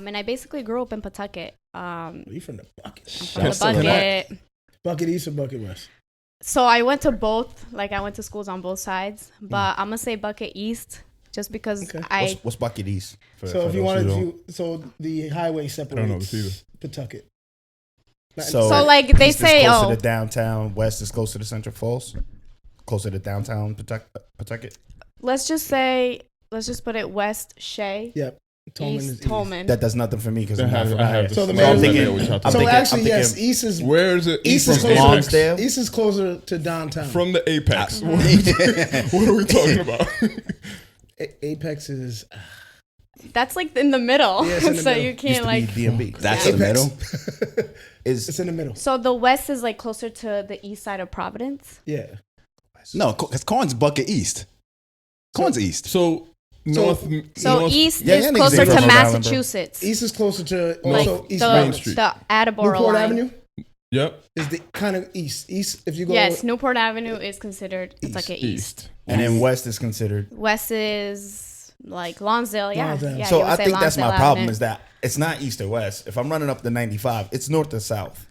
And I basically grew up in Pawtucket. You from the bucket? I'm from the bucket. Bucket East or Bucket West? So I went to both. Like I went to schools on both sides, but I'm gonna say Bucket East just because What's Bucket East? So if you wanted to, so the highway separates Pawtucket. So like they say, closer to downtown. West is closer to Central Falls. Closer to downtown Pawtucket. Let's just put it West Shea. Yep. Tolman East Tolman. That does nothing for me because I'm not from So the I'm thinking, yes, East is. Where is it? East is from closer. Lonsdale? East is closer to downtown. From the Apex. What are we talking about? Apex is. That's like in the middle, Yeah, in the so middle. you can't like. DMV. That's in the middle. It's in the middle. So the West is like closer to the east side of Providence. Yeah. No, because Corn's Bucket East. Corn's East. So East Yeah, is niggas closer ain't to from Rhode Island, Massachusetts. East is closer to like also East the, Main Street. the Attleboro Newport line. Avenue Yep. is the kind of east. East, if you go. Yes, Newport Avenue is considered Pawtucket East. And then West is considered. West is like Lonsdale. Yeah. Lonsdale. Yeah, So you would I say think that's my Lonsdale problem Avenue. is that it's not East or West. If I'm running up the 95, it's north or south.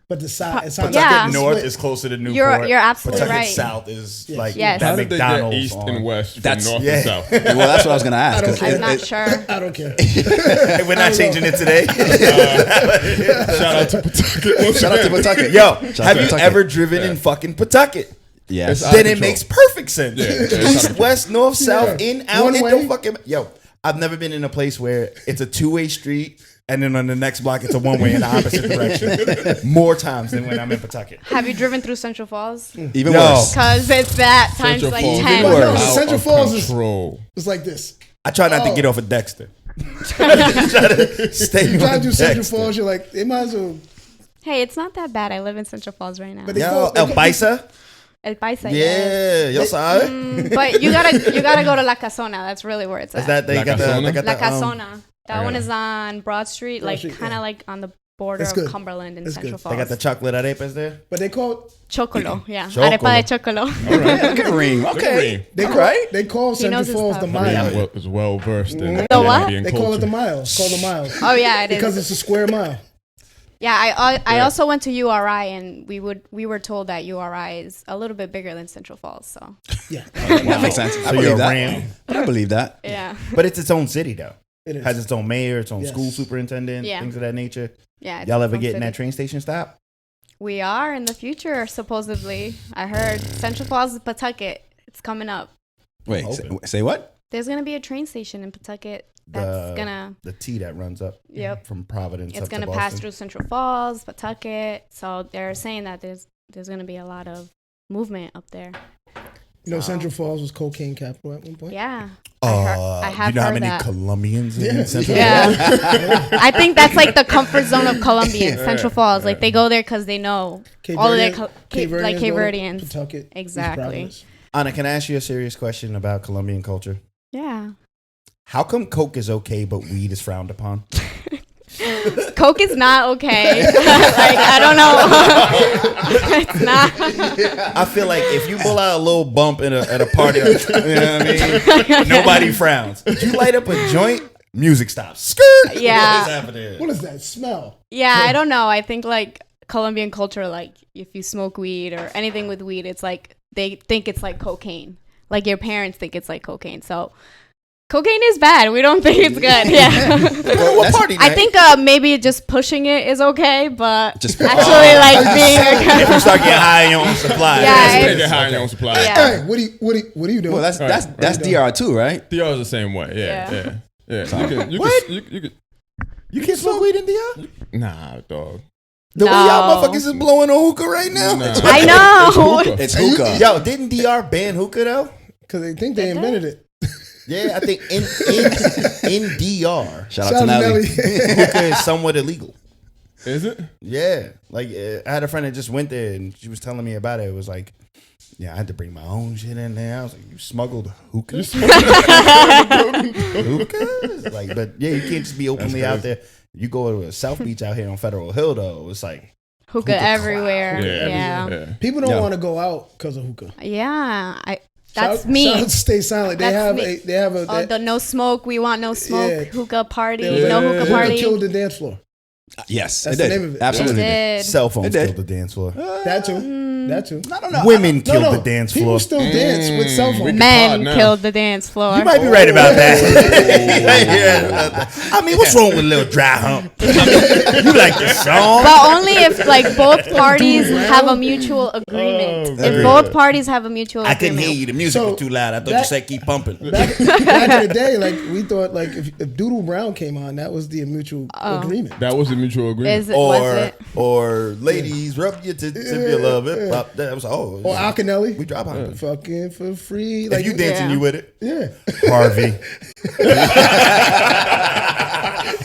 But the side, it sounds Yeah. Pawtucket like North split. is closer to Newport. You're absolutely Pawtucket right. South is like Yes. that How did they McDonald's get east on. and west from That's- north yeah. and south? Well, that's what I was gonna ask. I don't 'cause care. I'm not sure. I don't care. Hey, we're not changing it today. Shout out to Pawtucket. Shout out to Pawtucket. Yo, Shout out have to you Pawtucket. ever driven in fucking Pawtucket? Yes. It's out Then of it control. makes perfect sense. Yeah, it's out of East, control. west, north, south, Yeah. in, out, One it way. don't fucking. Yo, I've never been in a place where it's a two-way street and then on the next block it's a one-way in the opposite direction. More times than when I'm in Pawtucket. Have you driven through Central Falls? Even No. worse. Because it's that times Central like Falls 10. is No, worse. out Central of Falls is control. it's like this. I try not to Oh. get off of Dexter. Try to stay You drive on through Central Dexter. Falls, you're like, they might as well. Hey, it's not that bad. I live in Central Falls right now. But they Yo, call- El Paisa? El Paisa, Yeah, yo sabe. But you gotta go to La Casona. That's really where it's at. Is that they La got the Casona? they got La the, Casona. That yeah. one is on Broad Street, Broad like Street, kind of yeah. like on the border It's of good. Cumberland and It's Central good. Falls. They got the chocolate arepas there. But they call Chocolo, yeah. Chocolo. Arepa de chocolo. All right. Look at Reem. Okay. Reem. they All call right. they call He Central knows his Falls the stuff. mile. Is well versed in The what? Colombian They call it the culture. mile. It's called the mile Oh yeah, it because is. it's a square mile. Yeah, I Yeah. also went to URI, and we were told that URI is a little bit bigger than Central Falls. So Yeah, That makes sense. I So believe you're a that. Ram. I believe that. yeah, But it's its own city though. it is. Has its own mayor, its own Yes. school superintendent, Yeah. things of that nature. yeah. it's Y'all ever some get in city. that train station stop? We are in the future, supposedly. I heard Central Falls, Pawtucket. It's coming up. Wait, Open. say what? There's gonna be a train station in Pawtucket that's gonna. The T that runs up Yep. from Providence It's up gonna to pass Boston. through Central Falls, Pawtucket. So they're saying that there's gonna be a lot of movement up there. You know, So- Central Falls was cocaine capital at one point. Yeah. I have you know how heard many that. Colombians Yeah. in Central Yeah. I think that's like the comfort zone of Colombians, Central Falls. Like they go there because they know Cape all of their Verdean- Cape Verdeans like Cape go to Verdeans. Pawtucket, East Exactly. Providence. Anna, can I ask you a serious question about Colombian culture? Yeah. How come Coke is okay but weed is frowned upon? Coke is not okay. Like I don't know. It's not. I feel like if you pull out a little bump at a party, you know what I mean? Nobody frowns. If you light up a joint, music stops. Skirt. Yeah. What is happening? What is that smell? Yeah, I don't know. I think like Colombian culture, like if you smoke weed or anything with weed, it's like they think it's like cocaine. Like your parents think it's like cocaine. So cocaine is bad. We don't think it's good. Yeah. What party I night? think maybe just pushing it is okay, but Just- actually like if you being start getting high on your own supply. Yeah, that's it's- what Get high on your own supply. Yeah. Hey, what are you doing? Well, that's Right. DR too, right? DR is the same way. Yeah. Yeah. You What? could, You can't smoke weed in DR? nah, dog. The way No. y'all motherfuckers is blowing on hookah right now? Nah. I know. Hookah. It's hookah. Yo, didn't DR ban hookah though? Because they think they invented it. Yeah, I think in DR, Shout out to Nelly. hookah is somewhat illegal. Is it? Yeah, like I had a friend that just went there and she was telling me about it. It was like, yeah, I had to bring my own shit in there. I was like, you smuggled hookah? Hookah? Like, but yeah, you can't just be openly out there. You go to South Beach out here on Federal Hill though, it's like Hookah everywhere. Yeah. Yeah. Yeah. People don't Yeah. want to go out because of hookah. Yeah. That's me. Shout out to Stay Silent. They have a the no smoke. We want no smoke. Yeah. Hookah party. Yeah. No hookah Hookah party. killed the dance floor. Yes, That's it the did. name of it. Absolutely. It did. Cell phones It did. killed the dance floor. That too. That too. I don't know. Women killed the dance floor. People still dance with cell phones. pod Men now. killed the dance floor. You might be right about that. I mean, what's wrong with a little dry hump? I mean, you like the song? But only if like both parties have a mutual agreement. If both parties have a mutual I couldn't agreement. hear you. The music was too loud. I thought you said keep pumping. Back in the day, like we thought, like if Doodle Brown came on, that was the mutual agreement. That was a mutual agreement. Or ladies, rub your tits if you love it. That was Or Alcanelli, we drop out. fucking for free. Like you dancing, you with it? Yeah. Harvey.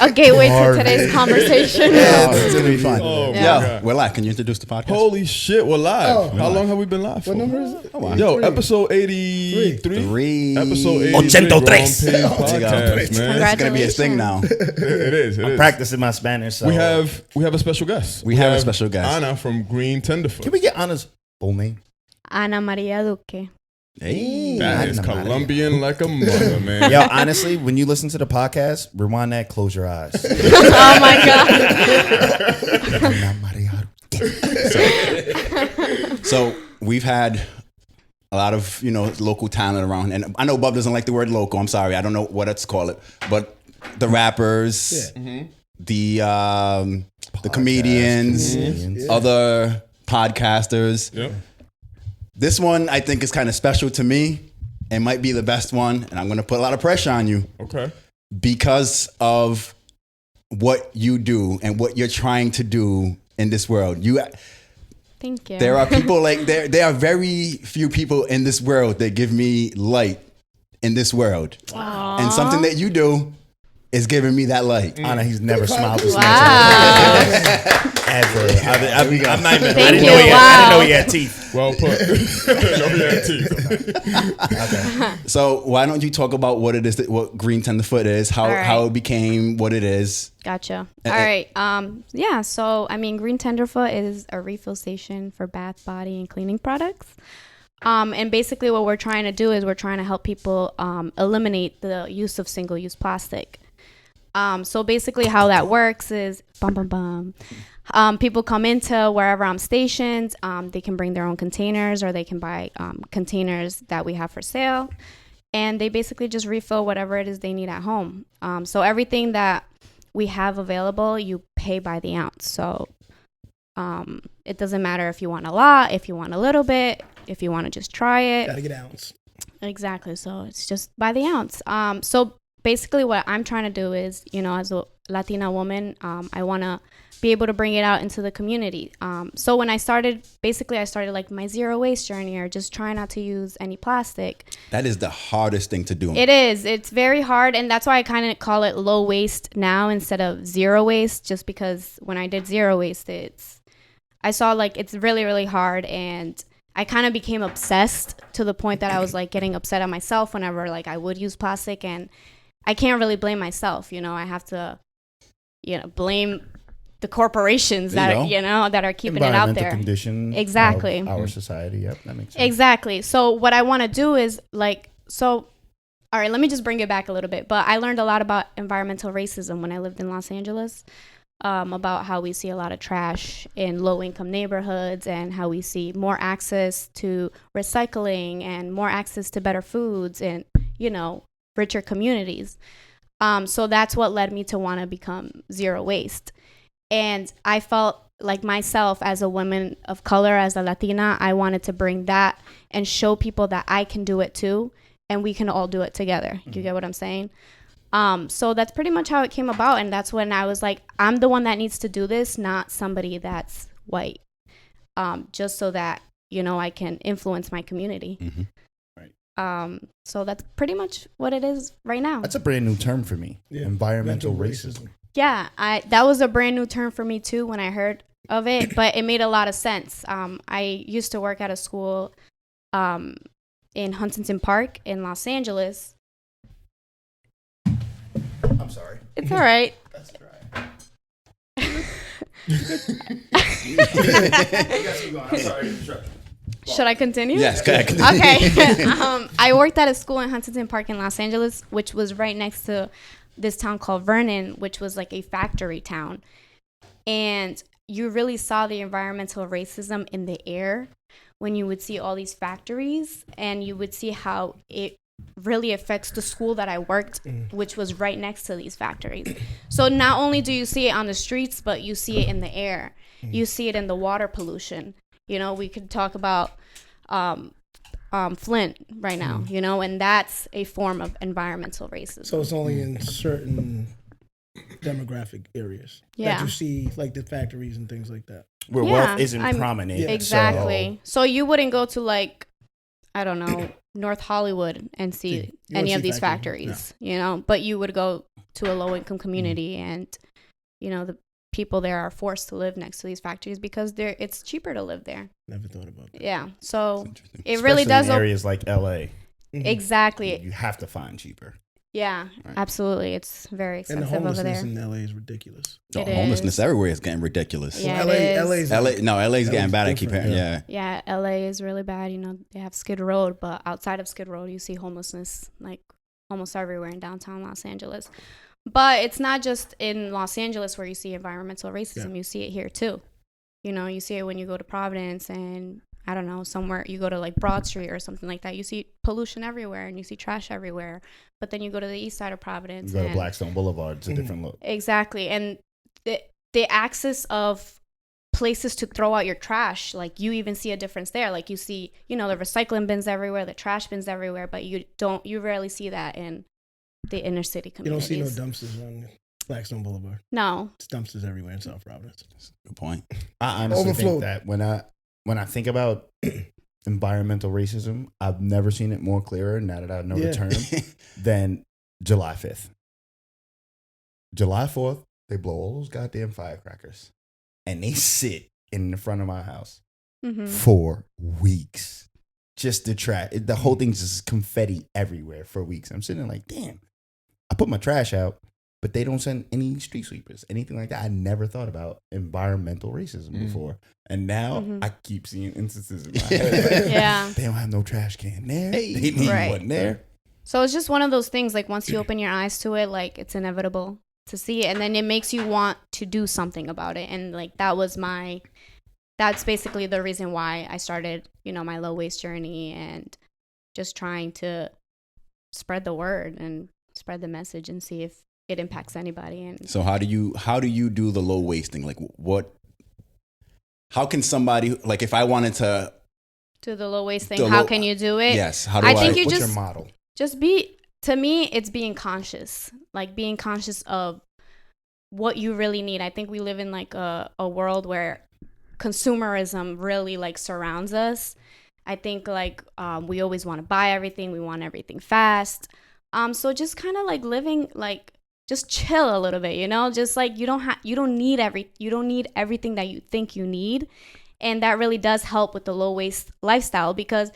A gateway to today's conversation. Yeah, it's gonna be fun. Oh, Yeah. my God. We're live. Can you introduce the podcast? Holy shit, we're live. Oh. How long have we been live for? What number is it? wow. Yo, episode 83. 3. Episode 83. 83. Podcast, man. It's gonna be a thing now. It is. Practicing my Spanish. So. We have a special guest. We have a special guest. Anna from Greentenderfoot. Can we get Anna's full name? Ana Maria Duque. Hey. That is Anna Maria. Colombian like a mother, man. Yo, honestly, when you listen to the podcast, rewind that, close your eyes. Oh my god. Anna Maria. So we've had a lot of local talent around, and I know Bub doesn't like the word local. I'm sorry, I don't know what to call it, but the rappers, the comedians, other podcasters. Yep. This one I think is kind of special to me. It might be the best one, and I'm going to put a lot of pressure on you Okay. because of what you do and what you're trying to do in this world. Thank you. There are people there are very few people in this world that give me light in this world. Aww. And something that you do is giving me that light. Anna, he's never smiled this much. Wow. Ever. I'm not even. I Thank didn't you. know he had. I didn't know Wow. he had teeth. Well put. No, he had teeth. So why don't you talk about what it is, what Greentenderfoot is, All right. how it became what it is? Gotcha. All right. Yeah. So, I mean, Greentenderfoot is a refill station for bath, body, and cleaning products. And basically, what we're trying to do is we're trying to help people eliminate the use of single-use plastic. So basically, how that works is people come into wherever I'm stationed. They can bring their own containers, or they can buy containers that we have for sale, and they basically just refill whatever it is they need at home. So everything that we have available, you pay by the ounce. So it doesn't matter if you want a lot, if you want a little bit, if you want to just try it. Gotta get ounce. Exactly. So it's just by the ounce. So basically what I'm trying to do is, as a Latina woman, I want to be able to bring it out into the community. So when I started like my zero waste journey, or just try not to use any plastic. That is the hardest thing to do. It is. It's very hard. And that's why I kind of call it low waste now instead of zero waste, just because when I did zero waste, I saw like it's really, really hard. And I kind of became obsessed to the point that I was like getting upset at myself whenever like I would use plastic, and I can't really blame myself. I have to, blame the corporations that are keeping it out there. Condition Exactly. of our society. Yep, that makes sense. Exactly. So what I want to do is all right, let me just bring it back a little bit. But I learned a lot about environmental racism when I lived in Los Angeles, about how we see a lot of trash in low-income neighborhoods, and how we see more access to recycling and more access to better foods and, richer communities. So that's what led me to want to become zero waste. And I felt like myself as a woman of color, as a Latina, I wanted to bring that and show people that I can do it too, and we can all do it together. You get what I'm saying? So that's pretty much how it came about. And that's when I was like, I'm the one that needs to do this, not somebody that's white, just so that, I can influence my community. Mm-hmm. So that's pretty much what it is right now. That's a brand new term for me. Yeah. Environmental racism. Yeah, that was a brand new term for me too when I heard of it, but it made a lot of sense. I used to work at a school in Huntington Park in Los Angeles. I'm sorry. It's all right. That's right. You guys keep going. I'm sorry to interrupt. Should I continue? Yes, go ahead. Okay. I worked at a school in Huntington Park in Los Angeles, which was right next to this town called Vernon, which was like a factory town. And you really saw the environmental racism in the air when you would see all these factories, and you would see how it really affects the school that I worked, which was right next to these factories. So not only do you see it on the streets, but you see it in the air. You see it in the water pollution. You know, we could talk about Flint right now, you know, and that's a form of environmental racism. So it's only in certain demographic areas that you see, like the factories and things like that. Where wealth isn't prominent. Exactly. So you wouldn't go to, like, I don't know, North Hollywood and see any of these factories, you know, but you would go to a low-income community and, you know, the people there are forced to live next to these factories because it's cheaper to live there. Never thought about that. Yeah. So it Especially really does. In areas like LA. Exactly. You have to find cheaper. Yeah, absolutely. It's very expensive and the over there. homelessness in LA is ridiculous. Homelessness everywhere is getting ridiculous. Yeah, LA's getting bad. I keep hearing. Yeah, LA is really bad. You know, they have Skid Row, but outside of Skid Row, you see homelessness like almost everywhere in downtown Los Angeles. But it's not just in Los Angeles where you see environmental racism. You see it here too. You know, you see it when you go to Providence and, I don't know, somewhere you go to like Broad Street or something like that. You see pollution everywhere and you see trash everywhere. But then you go to the east side of Providence. You go to Blackstone Boulevard. It's a different look. Exactly. And the access of places to throw out your trash, like you even see a difference there. Like you see, you know, the recycling bins everywhere, the trash bins everywhere, but you rarely see that in the inner city communities. You don't see no dumpsters on Blackstone Boulevard. No. It's dumpsters everywhere in South Providence. Good point. I honestly think that when I think about environmental racism, I've never seen it more clearer now that I know the term than July 5th. July 4th, they blow all those goddamn firecrackers and they sit in the front of my house for weeks just to try. The whole thing's just confetti everywhere for weeks. I'm sitting there like, damn, I put my trash out, but they don't send any street sweepers, anything like that. I never thought about environmental racism before. And now I keep seeing instances in my head. They don't have no trash can there. They need one there. So it's just one of those things, like once you open your eyes to it, like it's inevitable to see it. And then it makes you want to do something about it. And like that's basically the reason why I started, you know, my low waste journey and just trying to spread the word and spread the message and see if it impacts anybody. And so how do you do the low wasting? Like how can somebody, like if I wanted to do the low waste thing, how can you do it? Yes. How do I think what's your model? To me, it's being conscious, like being conscious of what you really need. I think we live in like a world where consumerism really like surrounds us. I think like we always want to buy everything. We want everything fast. So just kind of like living like, just chill a little bit, you know, just like you don't need everything that you think you need. And that really does help with the low waste lifestyle because,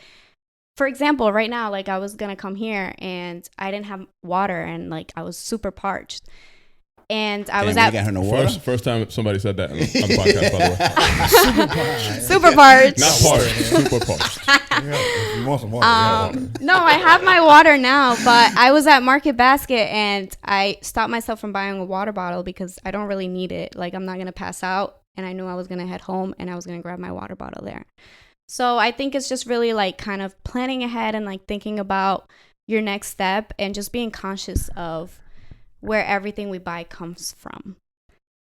for example, right now, like I was going to come here and I didn't have water and like I was super parched. And I was at first time somebody said that on the podcast, by the way. Super parched. Not parched. Super parched. If you want some water, you have water. No, I have my water now, but I was at Market Basket and I stopped myself from buying a water bottle because I don't really need it. Like I'm not going to pass out, and I knew I was going to head home and I was going to grab my water bottle there. So I think it's just really like kind of planning ahead and like thinking about your next step and just being conscious of where everything we buy comes from.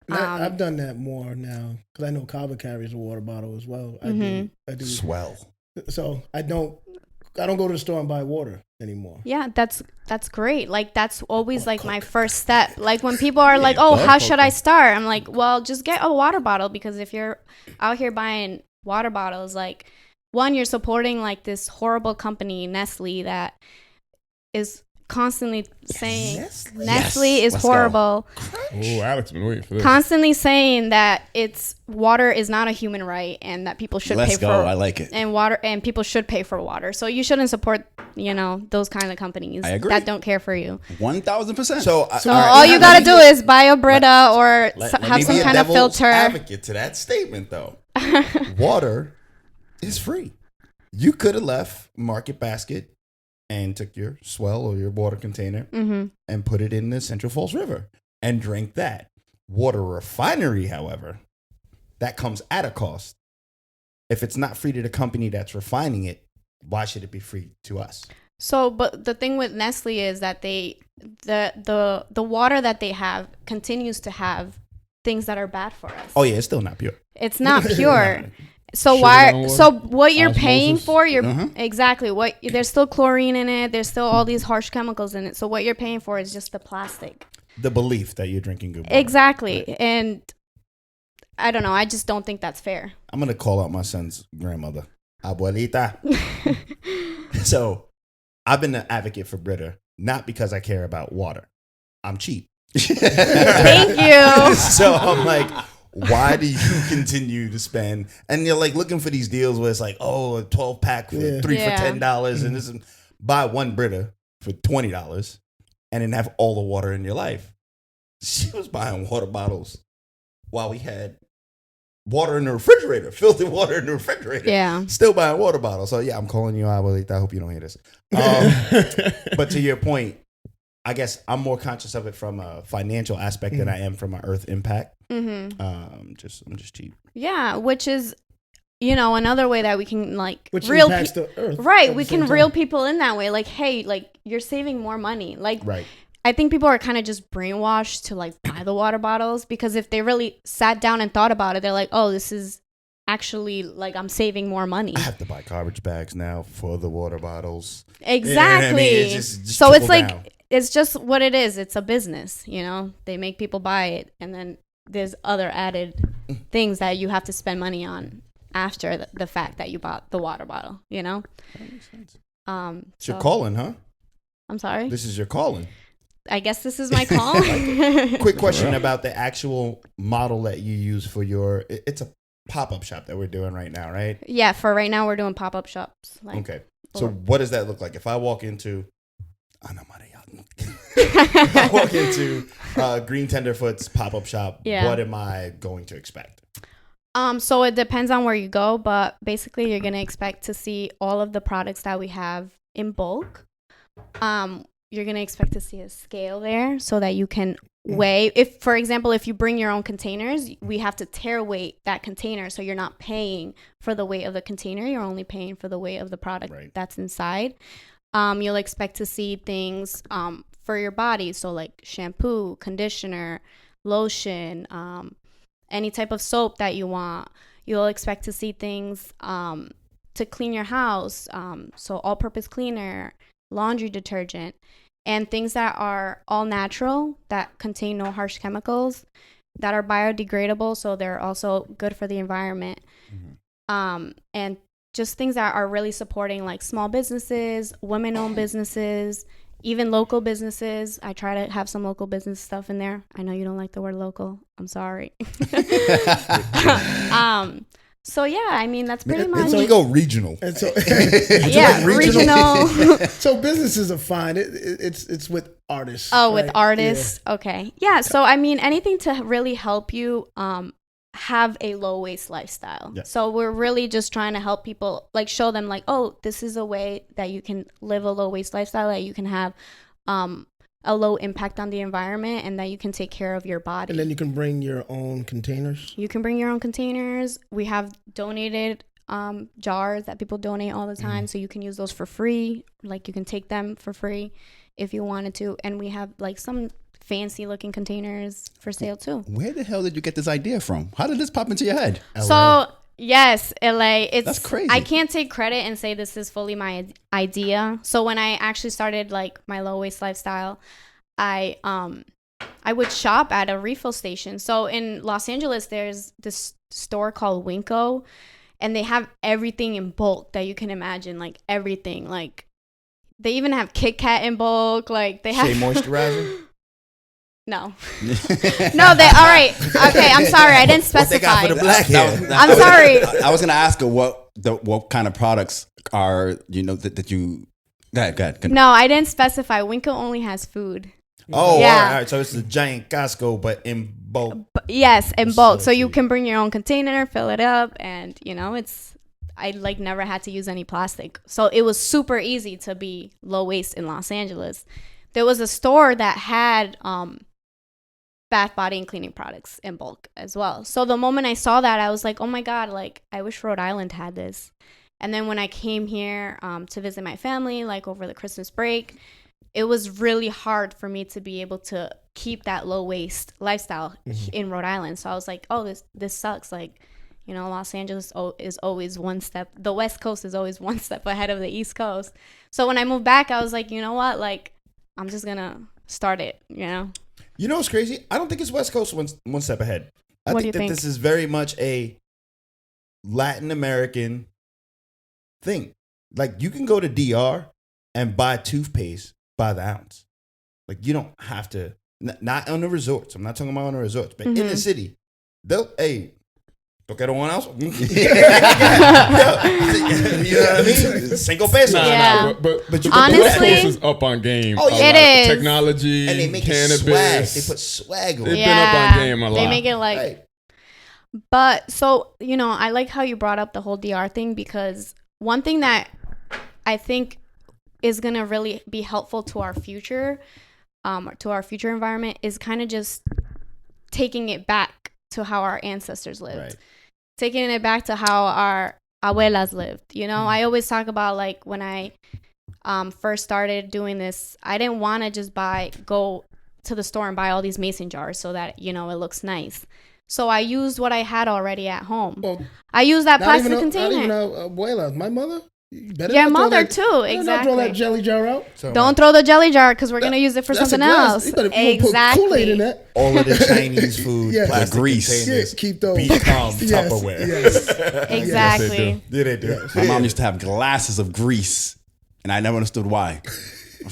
I've done that more now because I know Kava carries a water bottle as well. I do. Swell. So I don't go to the store and buy water anymore. Yeah, that's great. Like that's always like my first step. Like when people are like, "Oh, how should I start?" I'm like, "Well, just get a water bottle because if you're out here buying water bottles, like one, you're supporting like this horrible company, Nestle, that is constantly saying Nestle is horrible. Oh, Alex been waiting for this. Constantly saying that water is not a human right and that people should pay for. I like it. And people should pay for water. So you shouldn't support, you know, those kind of companies that don't care for you. 1,000%. So all you gotta do is buy a Brita or have some kind of filter. Advocate to that statement though. Water is free. You could have left Market Basket and took your swell or your water container and put it in the Central Falls River and drank that. Water refinery, however, that comes at a cost. If it's not free to the company that's refining it, why should it be free to us? So, but the thing with Nestle is that the water that they have continues to have things that are bad for us. Oh yeah, it's still not pure. It's not pure. So Sugar why? water, So what you're paying osmosis. for? Exactly what. There's still chlorine in it. There's still all these harsh chemicals in it. So what you're paying for is just the plastic. The belief that you're drinking good water. Exactly, Right. and I don't know. I just don't think that's fair. I'm gonna call out my son's grandmother, Abuelita. So I've been an advocate for Brita, not because I care about water. I'm cheap. Thank you. So I'm like, why do you continue to spend? And you're like looking for these deals where it's like, oh, a 12 pack for three for $10, and this is buy one Brita for $20, and then have all the water in your life. She was buying water bottles while we had water in the refrigerator, filtered water in the refrigerator. Yeah. Still buying water bottles. So yeah, I'm calling you out. I hope you don't hear this. But to your point, I guess I'm more conscious of it from a financial aspect than I am from an earth impact. Mm-hmm. I'm just cheap. Yeah, which is, another way that we can Which reel impacts the earth. right. at We the same can time. reel people in that way. Like, hey, you're saving more money. Right. I think people are kind of just brainwashed to buy the water bottles, because if they really sat down and thought about it, they're like, oh, this is actually I'm saving more money. I have to buy garbage bags now for the water bottles. Exactly. You know what I mean? It's just so it's trickle down. it's just what it is. It's a business, They make people buy it, and then there's other added things that you have to spend money on after the fact that you bought the water bottle, That makes sense. It's your so- calling, huh? I'm sorry. This is your calling. I guess this is my call. Quick question about the actual model that you use for it's a pop-up shop that we're doing right now, right? Yeah, for right now we're doing pop-up shops. Okay. So what does that look like? If I walk into I walk into Greentenderfoot's pop-up shop, what am I going to expect? So it depends on where you go, but basically you're going to expect to see all of the products that we have in bulk. You're going to expect to see a scale there so that you can weigh. If, for example, if you bring your own containers, we have to tear weight that container. So you're not paying for the weight of the container. You're only paying for the weight of the product that's inside. You'll expect to see things for your body. So like shampoo, conditioner, lotion, any type of soap that you want. You'll expect to see things to clean your house. So all-purpose cleaner, laundry detergent, and things that are all natural, that contain no harsh chemicals, that are biodegradable, so they're also good for the environment. And just things that are really supporting small businesses, women-owned businesses, even local businesses. I try to have some local business stuff in there. I know you don't like the word local. I'm sorry. So yeah, I mean that's pretty much. So you go regional. And so, yeah, regional. So businesses are fine. It's with artists. Oh, with artists. Yeah. Okay. Yeah. So I mean, anything to really help you have a low waste lifestyle. Yeah. So we're really just trying to help people, show them oh, this is a way that you can live a low waste lifestyle, that you can have a low impact on the environment, and that you can take care of your body. And then you can bring your own containers. You can bring your own containers. We have donated jars that people donate all the time, so you can use those for free. You can take them for free if you wanted to. And we have some fancy looking containers for sale too. Where the hell did you get this idea from? How did this pop into your head? LA. So yes, LA. That's crazy. I can't take credit and say this is fully my idea. So when I actually started my low waste lifestyle, I would shop at a refill station. So in Los Angeles, there's this store called Winco, and they have everything in bulk that you can imagine, everything. They even have Kit Kat in bulk. They have Shea moisturizer. No. No, they all right. Okay, I'm sorry. I didn't specify. What they got for the black hair? I'm sorry. I was going to ask her what kind of products are, that you... Go ahead. No, I didn't specify. Winco only has food. Oh, yeah. All right. So it's a giant Costco, but in bulk. Yes, in bulk. So you can bring your own container, fill it up, and, it's I like never had to use any plastic. So it was super easy to be low waste in Los Angeles. There was a store that had bath, body, and cleaning products in bulk as well. So the moment I saw that, I was like, oh my God, like I wish Rhode Island had this. And then when I came here to visit my family, like over the Christmas break, it was really hard for me to be able to keep that low waste lifestyle in Rhode Island. So I was like, oh, this sucks. Like, you know, Los Angeles is always one step. The West Coast is always one step ahead of the East Coast. So when I moved back, I was like, you know what? Like, I'm just going to start it, you know? You know what's crazy? I don't think it's West Coast one step ahead. I think that this is very much a Latin American thing. Like, you can go to DR and buy toothpaste by the ounce. Like, you don't have to, not on the resorts. I'm not talking about on the resorts, but in the city, they'll, hey, toquero one ounce. You know what I mean? 5 pesos. Nah, but you honestly, the West Coast is up on game. Oh, yeah. It is. Technology, and they make cannabis. it swag. They put swag on it. They've been up on game a lot. They make it like, Right. But so, you know, I like how you brought up the whole DR thing, because one thing that I think is going to really be helpful to our future environment is kind of just taking it back to how our ancestors lived. Right. Taking it back to how our abuelas lived. You know, I always talk about like when I first started doing this, I didn't want to just go to the store and buy all these mason jars so that, you know, it looks nice. So I used what I had already at home. Well, I used that plastic container. Not even abuela, my mother. Your mother too, exactly. Not throw that jelly jar out. So, don't throw the jelly jar because we're gonna use it for something else. You better exactly. Put Kool-Aid in that. all of the Chinese food, plastic grease. containers, Keep those. become Tupperware. Yes. Exactly. Yeah, they do. My mom used to have glasses of grease, and I never understood why.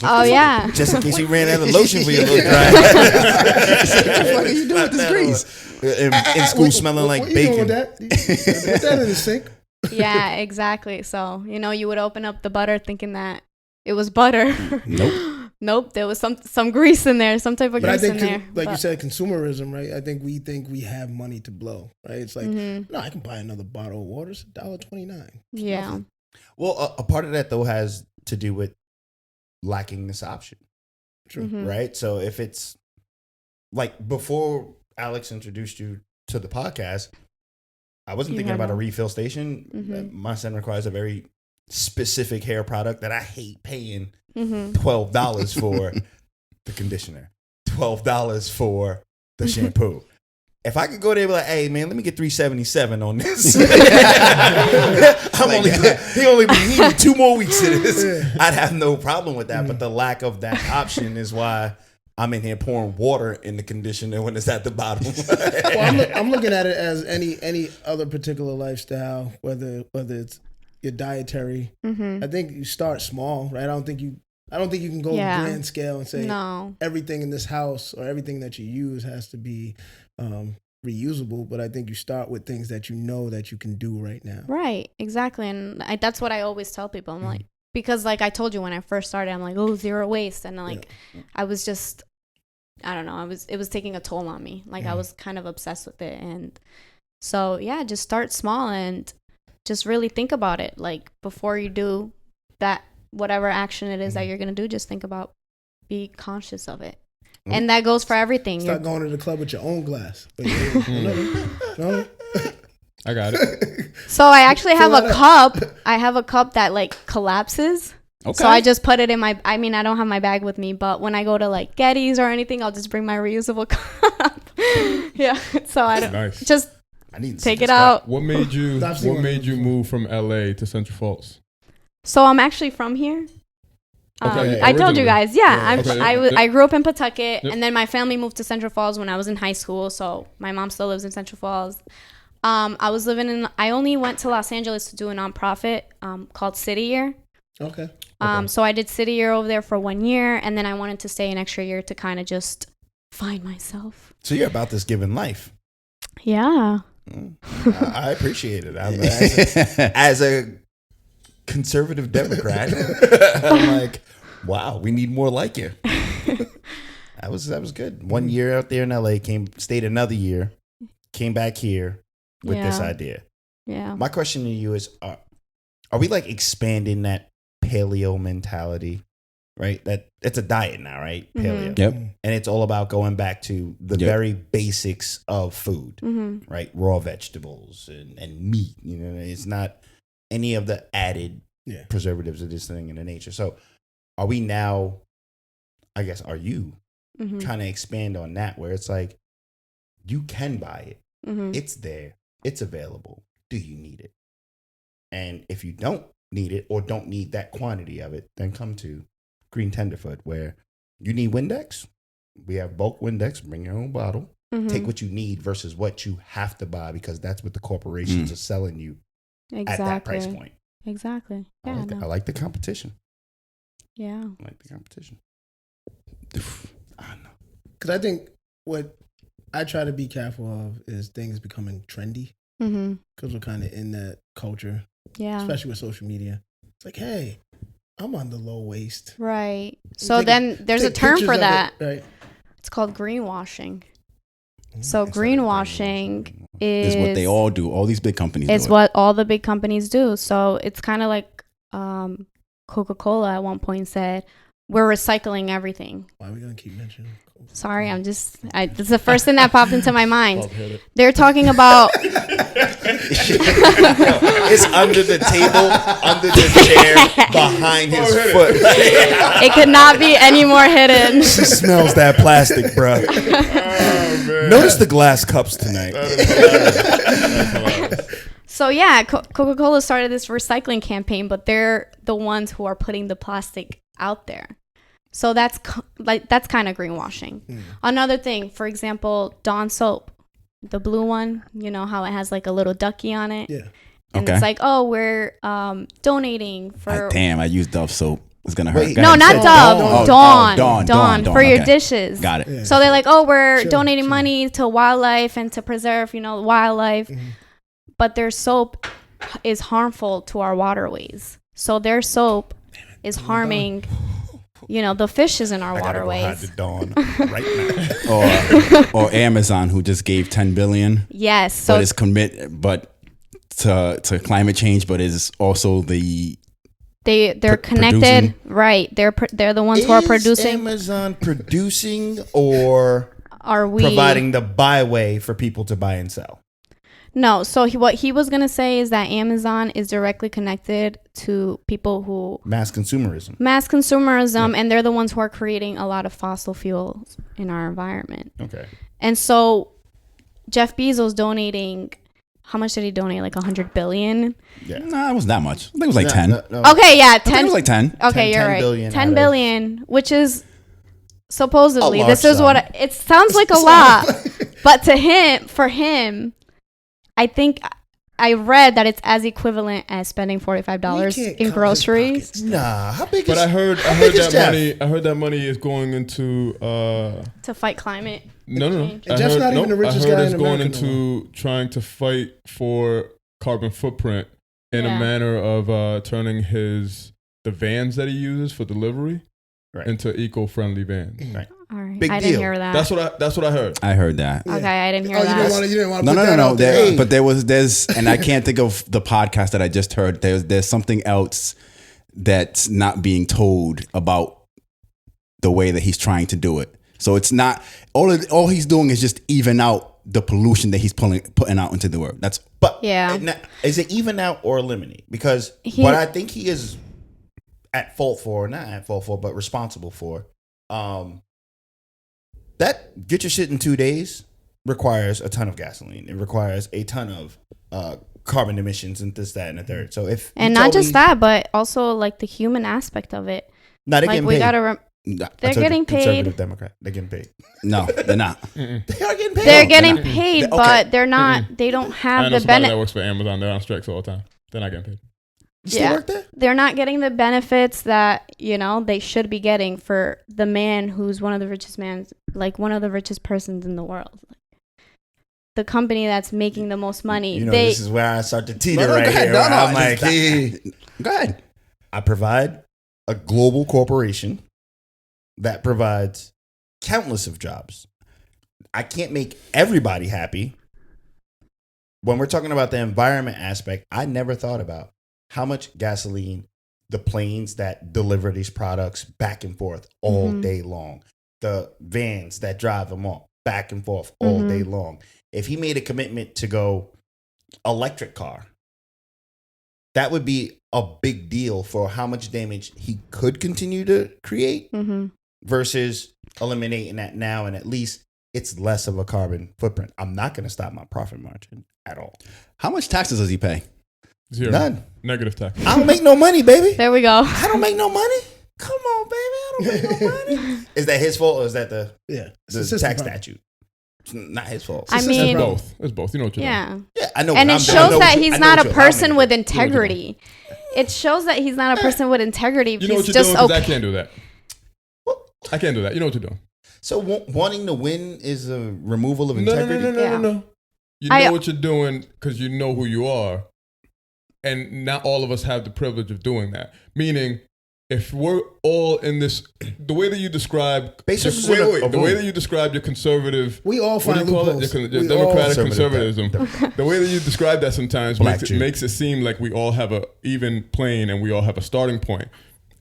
Oh yeah. Just in case you ran out of lotion for your little dry. What the fuck are you doing with this grease? In school, smelling like what you bacon. doing with that? Put that in the sink. Yeah, exactly. So, you know, you would open up the butter thinking that it was butter. Nope. There was some grease in there, some type of grease in there. Like you said, consumerism, right? I think we have money to blow, right? It's like, no, I can buy another bottle of water. It's $1.29. Yeah. Well, a part of that, though, has to do with lacking this option. True. Right? So if it's like before Alex introduced you to the podcast, I wasn't thinking about a refill station. My son requires a very specific hair product that I hate paying $12 for the conditioner, $12 for the shampoo. If I could go there and be like, hey, man, let me get $377 on this. He only be needing 2 more weeks of this. I'd have no problem with that. But the lack of that option is why I'm in here pouring water in the conditioner when it's at the bottom. Well, I'm looking at it as any other particular lifestyle, whether it's your dietary. I think you start small, right? I don't think you can go grand scale and say everything in this house or everything that you use has to be reusable. But I think you start with things that you know that you can do right now. Right, exactly. And that's what I always tell people. I'm like, because like I told you when I first started, I'm like, oh, zero waste. And like, I was just, I don't know, it was taking a toll on me. Like I was kind of obsessed with it. And so, yeah, just start small and just really think about it. Like before you do that, whatever action it is that you're going to do, just think about, be conscious of it. And that goes for everything. Start going to the club with your own glass. No. I got it. So I actually have a cup. I have a cup that like collapses. Okay. So I just put it in my, I mean, I don't have my bag with me, but when I go to like Getty's or anything, I'll just bring my reusable cup. Yeah. So I don't just take it out. What made you move from LA to Central Falls? So I'm actually from here. Okay, I told you guys, I grew up in Pawtucket, and then my family moved to Central Falls when I was in high school. So my mom still lives in Central Falls. I only went to Los Angeles to do a nonprofit called City Year. Okay. So I did City Year over there for 1 year, and then I wanted to stay an extra year to kind of just find myself. So you're about this giving life. Yeah. I appreciate it. As a conservative Democrat, I'm like, wow, we need more like you. That was good. 1 year out there in LA, stayed another year, came back here with this idea. Yeah. My question to you is, are we like expanding that paleo mentality? Right, that it's a diet now, right? Paleo. Yep. And it's all about going back to the very basics of food, right? Raw vegetables and meat. You know, it's not any of the added preservatives of this thing in the nature. So, are we now? I guess are you trying to expand on that, where it's like you can buy it, it's there, it's available. Do you need it? And if you don't need it or don't need that quantity of it, then come to Greentenderfoot, where you need Windex. We have bulk Windex. Bring your own bottle. Take what you need versus what you have to buy, because that's what the corporations are selling you at that price point. Exactly. Yeah, I like the competition. Yeah. I like the competition. I know. Because I think what I try to be careful of is things becoming trendy. Because we're kind of in that culture. Yeah. Especially with social media. It's like, hey, I'm on the low waist. Right. So then there's a term for that. Right. It's called greenwashing. So greenwashing is what they all do. All these big companies do. It's what all the big companies do. So it's kind of like Coca-Cola at one point said, we're recycling everything. Why are we going to keep mentioning Coca-Cola? Sorry, it's the first thing that popped into my mind. They're talking about... It's under the table, under the chair, behind his foot. It could not be any more hidden. She smells that plastic, bro. Oh, notice the glass cups tonight. So yeah, Coca-Cola started this recycling campaign, but they're the ones who are putting the plastic out there. So that's kind of greenwashing. Another thing, for example, Dawn soap, the blue one, you know how it has like a little ducky on it? Yeah. And it's like, oh, we're donating for... Damn, I used Dove soap. It's going to hurt. No, not Dove. Dawn. For your dishes. Got it. Yeah. So they're like, oh, we're donating money to wildlife and to preserve, wildlife. But their soap is harmful to our waterways. So their soap is harming... the fishes in our waterways. Dawn right now. or Amazon, who just gave $10 billion. Yes, so but is to climate change, but is also they're connected, right? They're the ones who are producing. Amazon producing, or are we providing the byway for people to buy and sell? No, so what he was going to say is that Amazon is directly connected to people who... Mass consumerism, and they're the ones who are creating a lot of fossil fuels in our environment. Okay. And so Jeff Bezos donating... How much did he donate? Like $100 billion? Yeah. No, it wasn't that much. I think it was like 10. No. Okay, yeah. 10. I think it was like 10. Okay, you're right. 10 billion, which is... Supposedly, this is sum. what... It sounds like a lot. But for him... I think I read that it's as equivalent as spending $45 in groceries. Nah, how big is? But I heard that money is going into to fight climate. No. Jeff's not even the richest guy in America. Going into trying to fight for carbon footprint in a manner of turning the vans that he uses for delivery into eco-friendly vans. Right. All right. Big I deal. didn't hear that. That's what I heard. I heard that. Okay, I didn't hear that. You didn't want to put that out there. Hey. But there's, and I can't think of the podcast that I just heard. There's something else that's not being told about the way that he's trying to do it. So it's not all he's doing is just even out the pollution that he's putting out into the world. Is it even out or eliminate? Because what I think he is at fault for, not at fault for, but responsible for, that get your shit in 2 days requires a ton of gasoline. It requires a ton of carbon emissions and this, that, and the third. So not just that, but also like the human aspect of it. No, they're getting paid. They're getting paid. Conservative Democrat. They're getting paid. No, they're not. They are getting paid. They're getting paid, but they're not. They don't have the benefit. That works for Amazon. They're on strikes all the time. They're not getting paid. You still work there? They're not getting the benefits that they should be getting for the man who's one of the richest persons in the world. The company that's making the most money. This is where I start to teeter here. I'm like, go ahead. I provide a global corporation that provides countless of jobs. I can't make everybody happy. When we're talking about the environment aspect, I never thought about how much gasoline the planes that deliver these products back and forth all day long, the vans that drive them all back and forth all day long. If he made a commitment to go electric car, that would be a big deal for how much damage he could continue to create versus eliminating that now, and at least it's less of a carbon footprint. I'm not going to stop my profit margin at all. How much taxes does he pay? Zero. None. Negative tax. I don't make no money, baby. There we go. I don't make no money. Come on, baby. I don't make no money. Is that his fault or is that the tax statute? It's not his fault. I mean, it's both. You know what you're doing. Yeah, I know. And it shows that he's not a person with integrity. It shows that he's not a person with integrity. You know what you're doing because I can't do that. I can't do that. You know what you're doing. So wanting to win is a removal of integrity? No. You know what you're doing because you know who you are. And not all of us have the privilege of doing that. Meaning, if we're all in this, the way that you describe, the way that you describe your conservative, we all find loopholes. Your democratic conservatism. The way that you describe that sometimes makes it seem like we all have a even plane and we all have a starting point.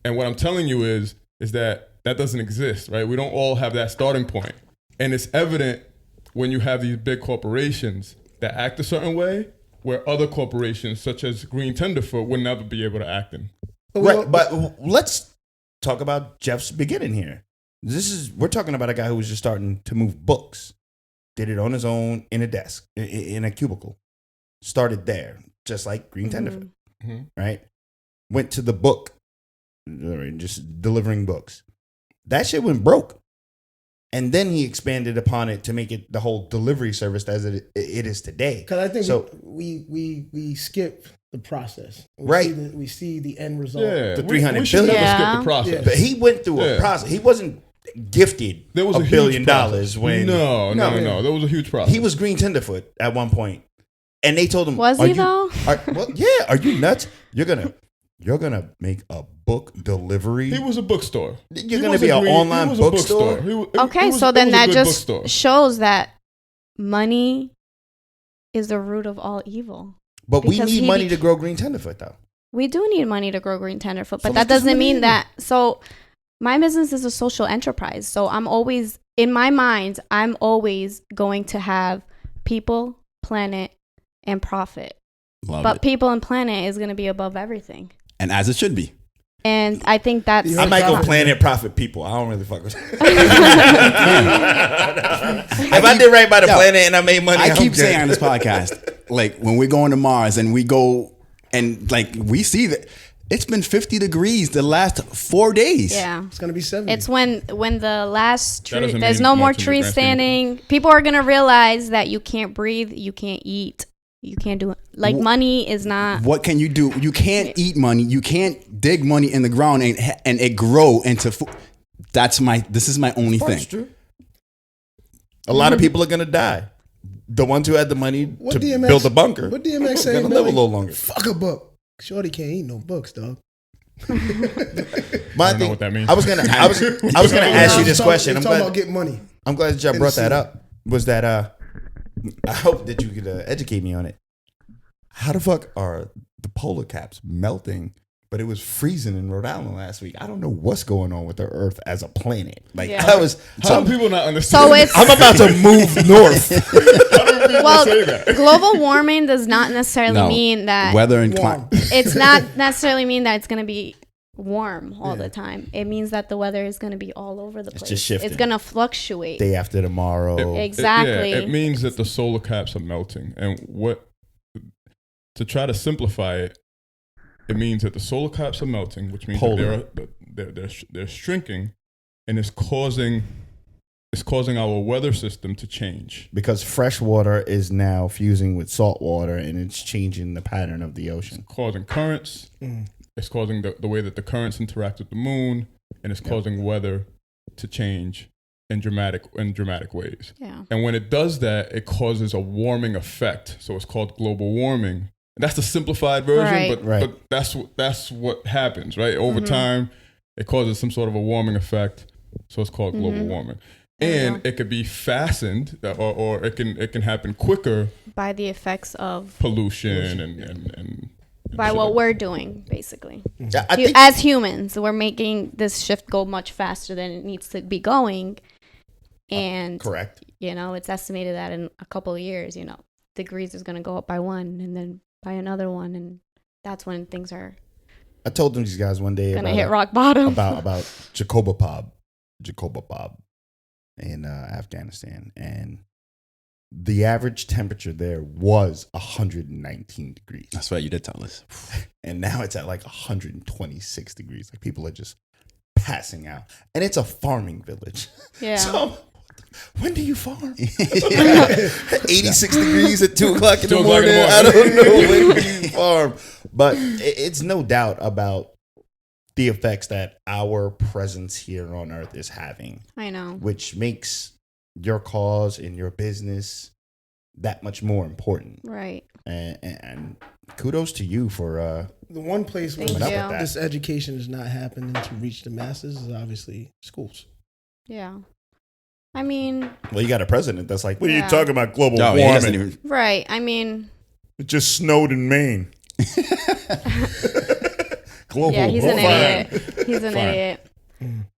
And what I'm telling you is that doesn't exist, right? We don't all have that starting point. And it's evident when you have these big corporations that act a certain way, where other corporations, such as Greentenderfoot, would never be able to act in. Right, but let's talk about Jeff's beginning here. We're talking about a guy who was just starting to move books. Did it on his own in a desk, in a cubicle. Started there, just like Greentenderfoot, right? Went to the book, just delivering books. That shit went broke. And then he expanded upon it to make it the whole delivery service as it is today. Because I think we skip the process. We see the end result. Yeah, the 300 we should never skip the process. Yeah. But he went through a process. He wasn't gifted $1 billion when no. There was a huge process. He was Greentenderfoot at one point, and they told him, "Was he though? Are you nuts? You're gonna make a book delivery. He was a bookstore. You're going to be an online bookstore. So then that just shows that money is the root of all evil. But we need money to grow Greentenderfoot, though. We do need money to grow Greentenderfoot, but that doesn't mean that. So my business is a social enterprise. So I'm always, in my mind, I'm always going to have people, planet, and profit. But people and planet is going to be above everything. And as it should be. And I think that's... I might go planet, profit, people. I don't really fuck with If I did right by the planet and I made money, I keep saying on this podcast, like when we're going to Mars and we go and like we see that it's been 50 degrees the last 4 days. Yeah. It's going to be 70. It's when the last tree, there's no more trees standing. People are going to realize that you can't breathe, you can't eat. You can't do it. Like money is not. What can you do? You can't eat money. You can't dig money in the ground and it grow into food. This is my only thing. That's true. A lot of people are gonna die. The ones who had the money to build a bunker. What DMX saying? Gonna live a little longer. Fuck a book. Shorty can't eat no books, dog. I don't know what that means. I was gonna ask you this question. I'm talking about getting money. I'm glad that y'all brought that up. Was that I hope that you could educate me on it. How the fuck are the polar caps melting? But it was freezing in Rhode Island last week. I don't know what's going on with the Earth as a planet. Like some people not understand. So I'm about to move north. Well, global warming does not necessarily mean that weather and climate. It's not necessarily mean that it's going to be warm all the time. It means that the weather is going to be all over the place. It's just shifting. It's going to fluctuate. Day after tomorrow. Exactly. It means that the solar caps are melting. And to try to simplify it, it means that the solar caps are melting, which means that they're shrinking, and it's causing our weather system to change. Because fresh water is now fusing with salt water, and it's changing the pattern of the ocean. It's causing currents. It's causing the way that the currents interact with the moon, and it's causing weather to change in dramatic ways. Yeah. And when it does that, it causes a warming effect. So it's called global warming. And that's the simplified version, but that's what happens, right? Over time, it causes some sort of a warming effect. So it's called global warming. And it could be fastened, or it can happen quicker by the effects of pollution and by what we're doing, basically. Yeah, I think as humans, we're making this shift go much faster than it needs to be going. And correct. It's estimated that in a couple of years, degrees is going to go up by 1 and then by another 1, and that's when things are. I told these guys one day gonna hit rock bottom about Jacobabad in Afghanistan, and the average temperature there was 119 degrees. That's right, you did tell us. And now it's at like 126 degrees. Like people are just passing out, and it's a farming village. Yeah. So when do you farm? 86 degrees at 2 o'clock in the morning. I don't know when do you farm. But it's no doubt about the effects that our presence here on Earth is having. I know. Which makes your cause and your business that much more important. Right. And kudos to you for the one place where this education is not happening to reach the masses is obviously schools. Yeah. I mean, well, you got a president that's like, what are you talking about global warming? Right. I mean, it just snowed in Maine. Global yeah, he's an idiot. He's an idiot.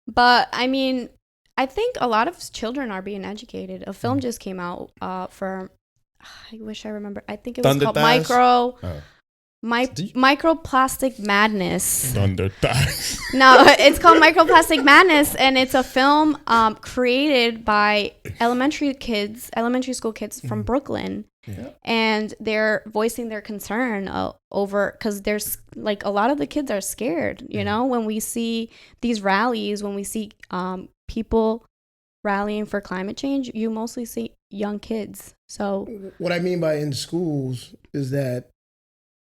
But I mean, I think a lot of children are being educated. A film just came out for, I wish I remember. I think it was called Microplastic Madness. Thunder Thighs. No, it's called Microplastic Madness, and it's a film created by elementary school kids from Brooklyn. Yeah. And they're voicing their concern over, because there's like a lot of the kids are scared, when we see these rallies, when we see people rallying for climate change, you mostly see young kids. So what I mean by in schools is that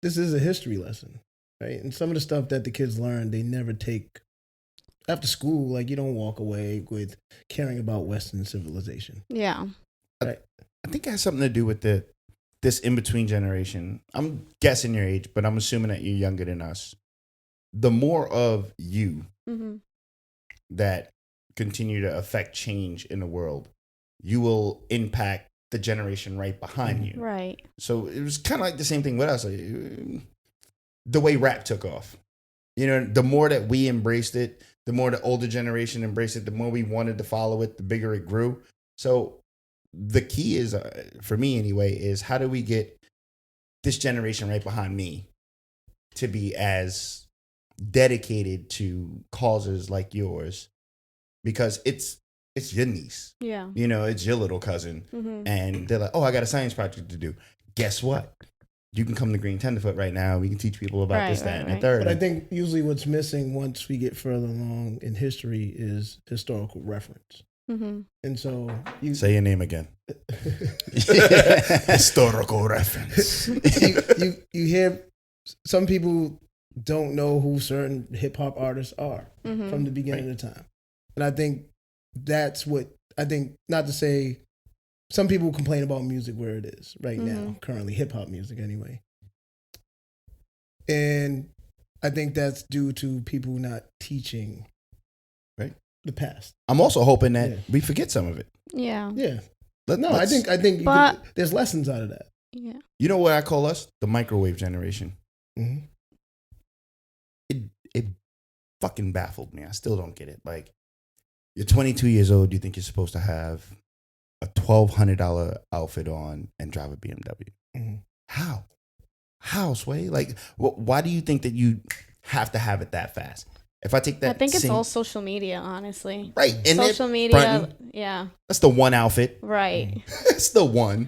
this is a history lesson, right? And some of the stuff that the kids learn, they never take after school. Like, you don't walk away with caring about Western civilization. Yeah. Right. I think it has something to do with this in-between generation. I'm guessing your age, but I'm assuming that you're younger than us. The more of you that continue to affect change in the world, you will impact the generation right behind you. Right. So it was kind of like the same thing with us. Like, the way rap took off. The more that we embraced it, the more the older generation embraced it, the more we wanted to follow it, the bigger it grew. So the key is, for me anyway, is how do we get this generation right behind me to be as dedicated to causes like yours? Because it's your niece. Yeah. It's your little cousin. And they're like, oh, I got a science project to do. Guess what? You can come to Greentenderfoot right now. We can teach people about this, that, and the third. But I think usually what's missing once we get further along in history is historical reference. And so you say your name again. Historical reference. you hear some people don't know who certain hip hop artists are from the beginning of the time. And I think that's what not to say some people complain about music where it is right now, currently hip hop music anyway. And I think that's due to people not teaching the past. I'm also hoping that we forget some of it. Yeah. Yeah. I think there's lessons out of that. Yeah. You know what I call us? The microwave generation. It fucking baffled me. I still don't get it. Like, you're 22 years old. You think you're supposed to have a $1,200 outfit on and drive a BMW? How, Sway? Like, why do you think that you have to have it that fast? If I take that, I think it's all social media, honestly. Right. And social media, yeah. That's the one outfit. Right. That's the one.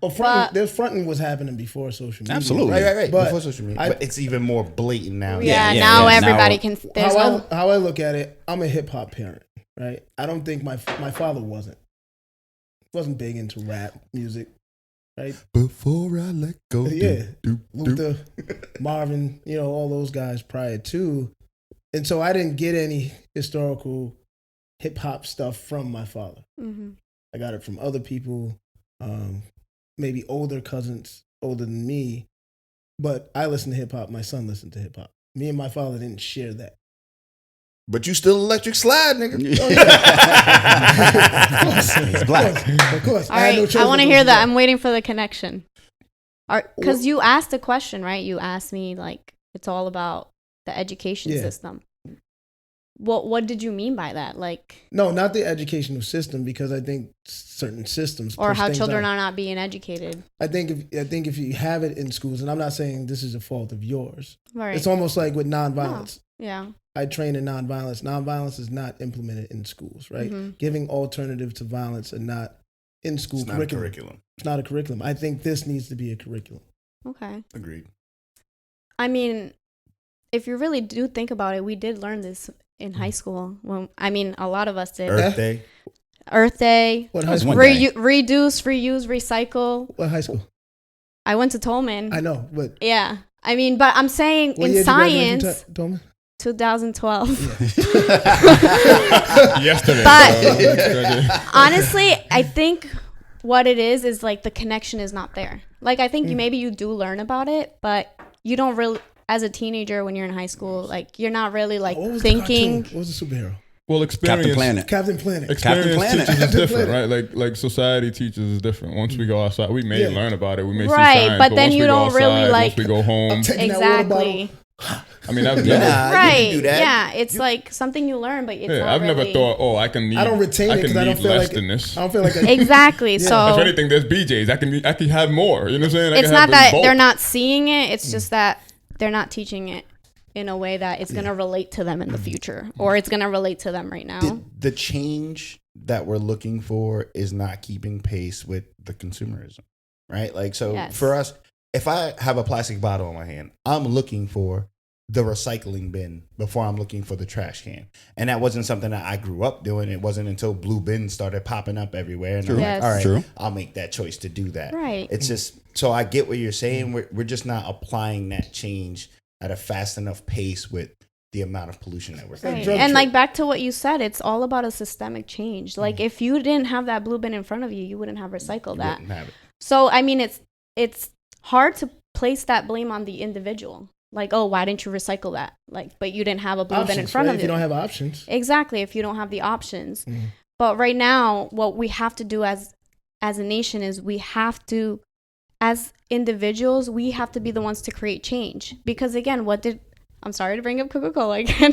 Well, fronting was happening before social media. Absolutely. Right. But before social media. But it's even more blatant now. Now everybody can. How I look at it, I'm a hip hop parent, right? I don't think my father wasn't big into rap music, right? Before I let go. Yeah. Luther, Marvin, all those guys prior to. And so I didn't get any historical hip hop stuff from my father. I got it from other people, maybe older cousins, older than me. But I listened to hip hop. My son listened to hip hop. Me and my father didn't share that. But you still electric slide, nigga. Oh, yeah. He's black. Of course. All right. I want to hear that. I'm waiting for the connection. Because you asked a question, right? You asked me, like, it's all about the education system. What did you mean by that? Like, no, not the educational system, because I think certain systems or how children are not being educated. I think if you have it in schools, and I'm not saying this is a fault of yours. Right. It's almost like with nonviolence. Oh, yeah. I train in nonviolence. Nonviolence is not implemented in schools, right? Mm-hmm. Giving alternatives to violence are not in school it's curriculum. Not a curriculum. It's not a curriculum. I think this needs to be a curriculum. Okay. Agreed. I mean, if you really do think about it, we did learn this in high school. Well, I mean, a lot of us did. Earth Day. What high school? Reduce, reuse, recycle. What high school? I went to Tolman. I know, but yeah. I mean, but I'm saying what in science, Tolman? 2012. Yesterday. But honestly, I think what it is like the connection is not there. Like, I think maybe you do learn about it, but you don't really, as a teenager when you're in high school, like, you're not really like thinking. What was the superhero? Well, experience. Captain Planet. Experience teaches is different, right? Like society teaches is different. Once we go outside, we may learn about it. We may see signs, but then you don't really like. Once we go home, exactly. I mean, I've never, right? You can do that. Yeah, it's like something you learn, but it's not I've really... never thought, I can need. I don't retain it because I don't feel less like than this. I don't feel like exactly. So if anything, there's BJ's. I can have more. You know what I'm saying? It's not that they're not seeing it. It's just that they're not teaching it in a way that it's going to relate to them in the future, or it's going to relate to them right now. The change that we're looking for is not keeping pace with the consumerism, right? Like, so for us, if I have a plastic bottle in my hand, I'm looking for the recycling bin before I'm looking for the trash can. And that wasn't something that I grew up doing. It wasn't until blue bins started popping up everywhere. And I'm like, all right, I'll make that choice to do that. Right. It's just, so I get what you're saying. We're just not applying that change at a fast enough pace with the amount of pollution that we're right. And like back to what you said, it's all about a systemic change. Like if you didn't have that blue bin in front of you, you wouldn't have recycled that. Wouldn't have it. So I mean, it's hard to place that blame on the individual. Like, oh, why didn't you recycle that? Like, but you didn't have a blue bin in front of you. If you don't have options. Exactly, if you don't have the options. But right now, what we have to do as a nation is we have to, as individuals, we have to be the ones to create change. Because again, I'm sorry to bring up Coca-Cola again,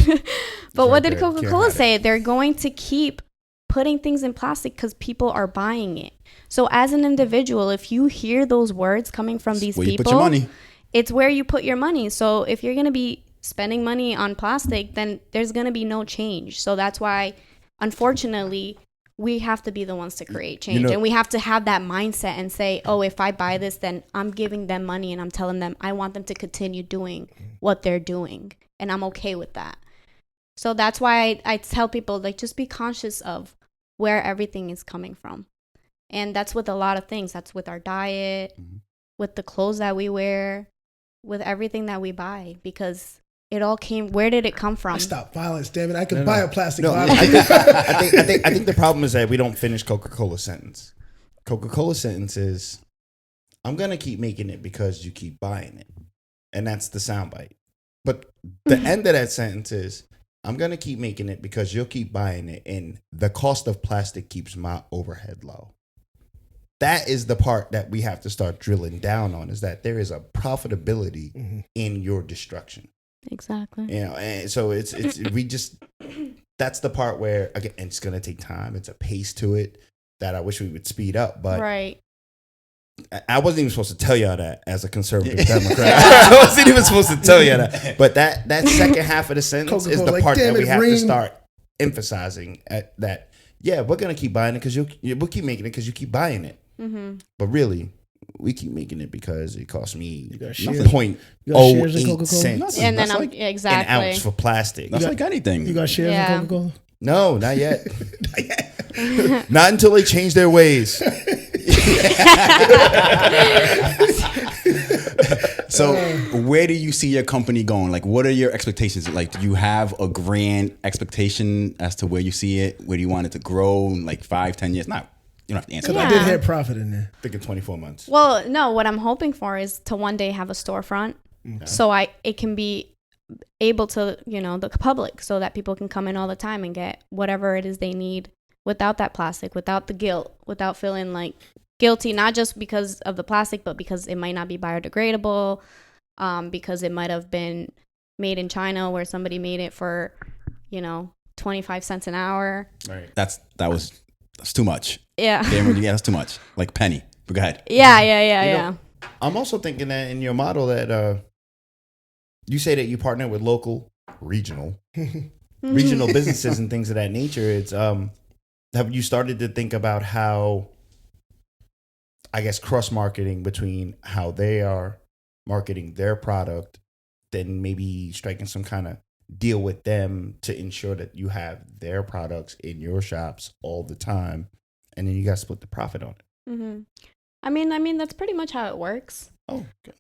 but what did Coca-Cola say? They're going to keep putting things in plastic because people are buying it. So as an individual, if you hear those words coming from these people, put your money. It's where you put your money. So if you're going to be spending money on plastic, then there's going to be no change. So that's why, unfortunately, we have to be the ones to create change. And we have to have that mindset and say, oh, if I buy this, then I'm giving them money and I'm telling them I want them to continue doing what they're doing. And I'm okay with that. So that's why I tell people, like, just be conscious of where everything is coming from. And that's with a lot of things. That's with our diet, with the clothes that we wear, with everything that we buy, because it all came. Where did it come from? Stop violence, damn it! I could buy a plastic bottle. I think the problem is that we don't finish Coca-Cola's sentence. Coca-Cola's sentence is, "I'm gonna keep making it because you keep buying it," and that's the soundbite. But the end of that sentence is, "I'm gonna keep making it because you'll keep buying it, and the cost of plastic keeps my overhead low." That is the part that we have to start drilling down on, is that there is a profitability in your destruction. Exactly. You know, and so it's we just, that's the part where, again, it's going to take time. It's a pace to it that I wish we would speed up, but right. I wasn't even supposed to tell y'all that as a conservative Democrat. I wasn't even supposed to tell y'all that. But that second half of the sentence is the part that we have to start emphasizing at that. Yeah, we're going to keep buying it because we'll keep making it because you keep buying it. But really, we keep making it because it costs me 0.08 cents. And then like exactly an ounce for plastic. That's like anything. You got shares in Coca-Cola? No, not yet. Not yet. Not until they change their ways. So where do you see your company going? Like, what are your expectations? Like, do you have a grand expectation as to where you see it? Where do you want it to grow in like 5-10 years? Not, you don't have to answer that. Because I did hear profit in there. Thinking 24 months. Well, no, what I'm hoping for is to one day have a storefront. So it can be able to, the public, so that people can come in all the time and get whatever it is they need without that plastic, without the guilt, without feeling like guilty, not just because of the plastic, but because it might not be biodegradable, because it might have been made in China where somebody made it for, 25 cents an hour. Right. That's too much. Yeah. That's too much. Like penny. But go ahead. Yeah. I'm also thinking that in your model that you say that you partner with local, regional businesses and things of that nature. It's have you started to think about how, I guess, cross marketing between how they are marketing their product, then maybe striking some kind of deal with them to ensure that you have their products in your shops all the time, and then you guys split the profit on it. Mm-hmm. I mean that's pretty much how it works. Oh, okay.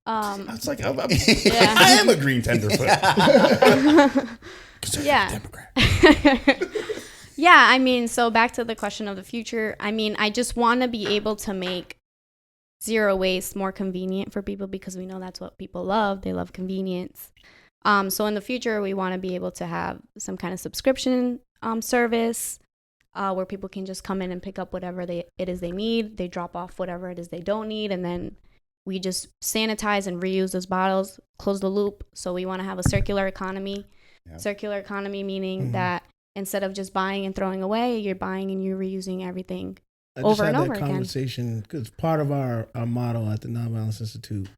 It's like I am a Greentenderfoot. Yeah. Democrat. Yeah, I mean, so back to the question of the future. I mean, I just want to be able to make zero waste more convenient for people because we know that's what people love. They love convenience. So in the future, we want to be able to have some kind of subscription service where people can just come in and pick up whatever it is they need. They drop off whatever it is they don't need, and then we just sanitize and reuse those bottles, close the loop. So we want to have a circular economy. Yeah. Circular economy meaning that instead of just buying and throwing away, you're buying and you're reusing everything over and over again. I just had that conversation because part of our model at the Nonviolence Institute,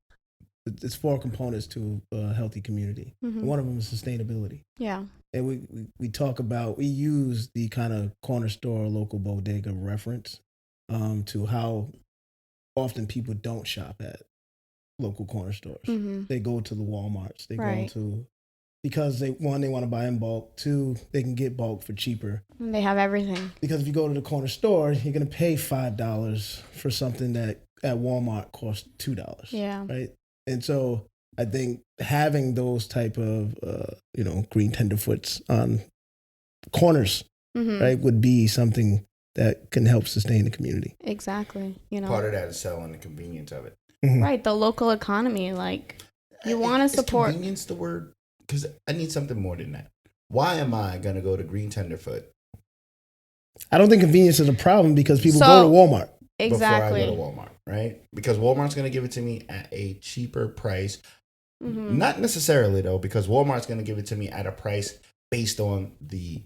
it's 4 components to a healthy community. Mm-hmm. One of them is sustainability. Yeah. And we use the kind of corner store, local bodega reference to how often people don't shop at local corner stores. Mm-hmm. They go to the Walmarts. They go to, because they want to buy in bulk. 2, they can get bulk for cheaper. And they have everything. Because if you go to the corner store, you're going to pay $5 for something that at Walmart costs $2. Yeah. Right. And so I think having those type of, Greentenderfoots on corners, right, would be something that can help sustain the community. Exactly. Part of that is selling the convenience of it. Mm-hmm. Right. The local economy, like you want to support. Is convenience the word? Because I need something more than that. Why am I going to go to Greentenderfoot? I don't think convenience is a problem because people go to Walmart. Exactly. Before I go to Walmart, right? Because Walmart's going to give it to me at a cheaper price. Mm-hmm. Not necessarily, though, because Walmart's going to give it to me at a price based on the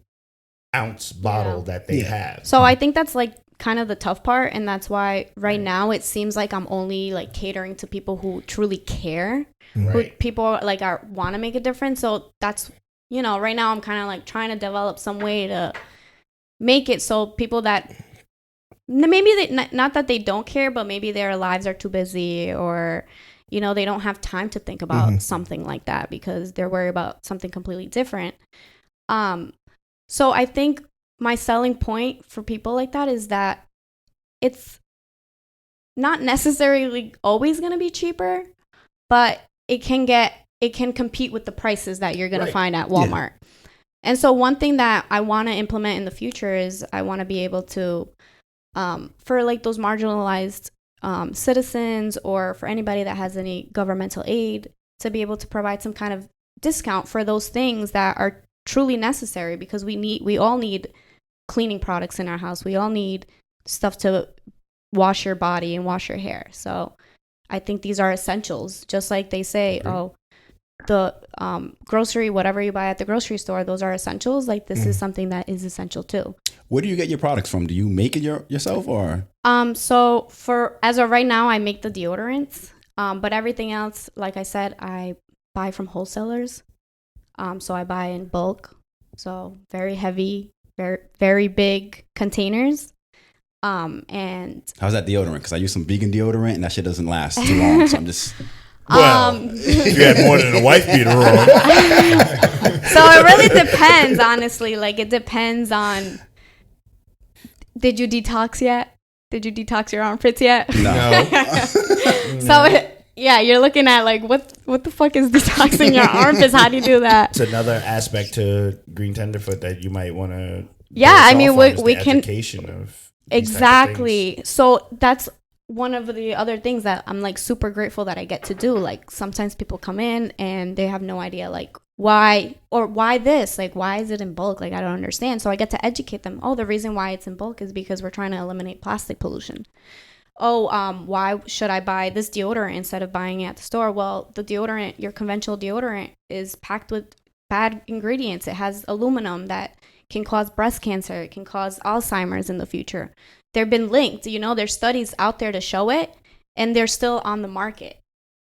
ounce bottle that they have. So I think that's like kind of the tough part. And that's why right now it seems like I'm only like catering to people who truly care. Who people like want to make a difference. So that's, right now I'm kind of like trying to develop some way to make it so people that maybe not that they don't care, but maybe their lives are too busy or, they don't have time to think about something like that because they're worried about something completely different. So I think my selling point for people like that is that it's not necessarily always going to be cheaper, but it can compete with the prices that you're going to find at Walmart. Yeah. And so one thing that I want to implement in the future is I want to be able to, for like those marginalized citizens or for anybody that has any governmental aid, to be able to provide some kind of discount for those things that are truly necessary because we all need cleaning products in our house. We all need stuff to wash your body and wash your hair. So I think these are essentials. Just like they say, the grocery, whatever you buy at the grocery store, those are essentials. Like this is something that is essential too. Where do you get your products from? Do you make it yourself or? So as of right now, I make the deodorants. But everything else, like I said, I buy from wholesalers. So I buy in bulk. So very heavy, very, very big containers. And how's that deodorant? Because I use some vegan deodorant and that shit doesn't last too long. So I'm just. If you had more than a wife beater on. So it really depends, honestly. Like it depends on. Did you detox yet? Did you detox your armpits yet? No. So you're looking at like what the fuck is detoxing your armpits? How do you do that? It's another aspect to Greentenderfoot that you might want to. Yeah, I mean we can. Education of exactly. So that's one of the other things that I'm like super grateful that I get to do. Like sometimes people come in and they have no idea like why this, like why is it in bulk? Like I don't understand. So I get to educate them. Oh, the reason why it's in bulk is because we're trying to eliminate plastic pollution. why should I buy this deodorant instead of buying it at the store? Well, the deodorant, your conventional deodorant, is packed with bad ingredients. It has aluminum that can cause breast cancer. It can cause Alzheimer's in the future. They've been linked. There's studies out there to show it, and they're still on the market.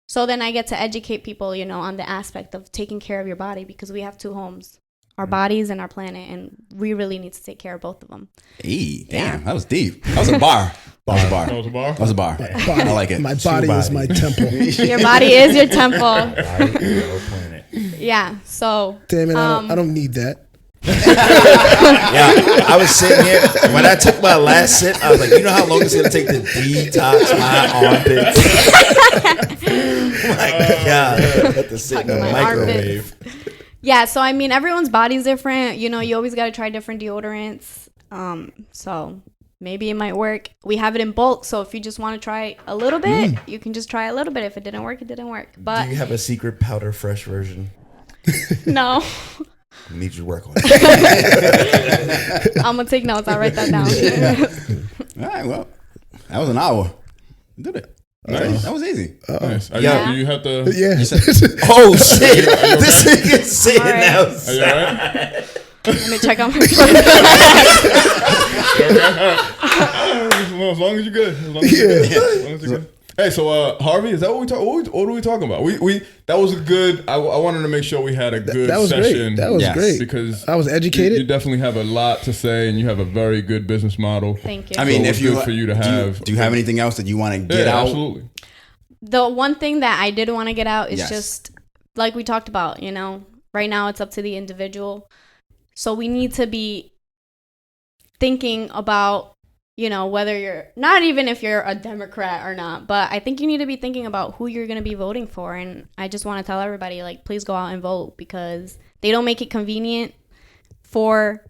So then I get to educate people, on the aspect of taking care of your body, because we have two homes, our bodies and our planet, and we really need to take care of both of them. Hey, damn, that was deep. That was a bar. That was a bar. That was a bar? That was a bar. I like it. My body is my temple. Your body is your temple. Planet. Yeah, so. Damn it, I don't need that. Yeah, I was sitting here when I took my last sip. I was like, you know how long it's gonna take to detox my armpits? My God, let the sit in the microwave. Yeah, so everyone's body's different. You always got to try different deodorants. So maybe it might work. We have it in bulk, so if you just want to try a little bit, you can just try a little bit. If it didn't work, it didn't work. But do you have a secret powder fresh version? No. I need you to work on it. I'm gonna take notes. I'll write that down. All right, well, that was an hour. You did it. Nice. That was easy. Nice. Do you have to? Yeah. Oh shit! This nigga's sitting Right. outside. Are you all right? Let me check on my phone. Well, as long as you're good. As long as you're good. As long as you're good. Hey, so Harvey, is that what we talk? What are we talking about? We that was a good. I wanted to make sure we had a good That was session. great. That was great. Because I was educated. You definitely have a lot to say, and you have a very good business model. Thank you. I mean, So if it's you good for you to have. do you have anything else that you want to get out? Absolutely. The one thing that I did want to get out is Yes. just like we talked about. Right now it's up to the individual, so we need to be thinking about. Whether you're not even if you're a Democrat or not, but I think you need to be thinking about who you're going to be voting for. And I just want to tell everybody, please go out and vote, because they don't make it convenient for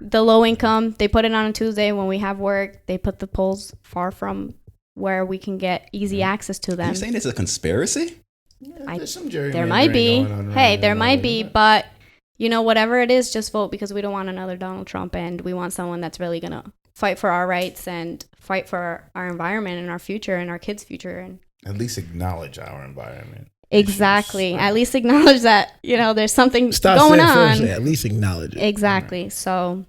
the low income. They put it on a Tuesday when we have work. They put the polls far from where we can get easy access to Are them. you saying it's a conspiracy? There's some There might be. Hey, there might be, but whatever it is, just vote, because we don't want another Donald Trump, and we want someone that's really going to fight for our rights and fight for our environment and our future and our kids' future. And at least acknowledge our environment. exactly. At least acknowledge that, there's something Stop going saying on. first, at least acknowledge it. Exactly. So,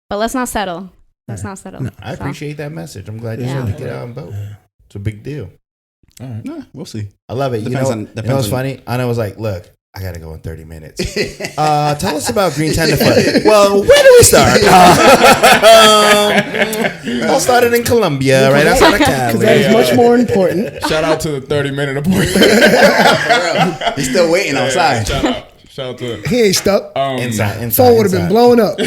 but let's not settle. Let's not settle. No. I appreciate that message. I'm glad you Yeah. said to get out and vote. It's a big deal. All right. No, we'll see. I love it. Depends on- You know what's funny? Anna was like, look, I got to go in 30 minutes. Tell us about Greentenderfoot. Well, where do we start? All started in Colombia, right outside of Because Cali. that is much more important. Shout out to the 30-minute appointment. He's still waiting outside. Shout out to. He ain't stuck. Inside. Phone would have been blowing up.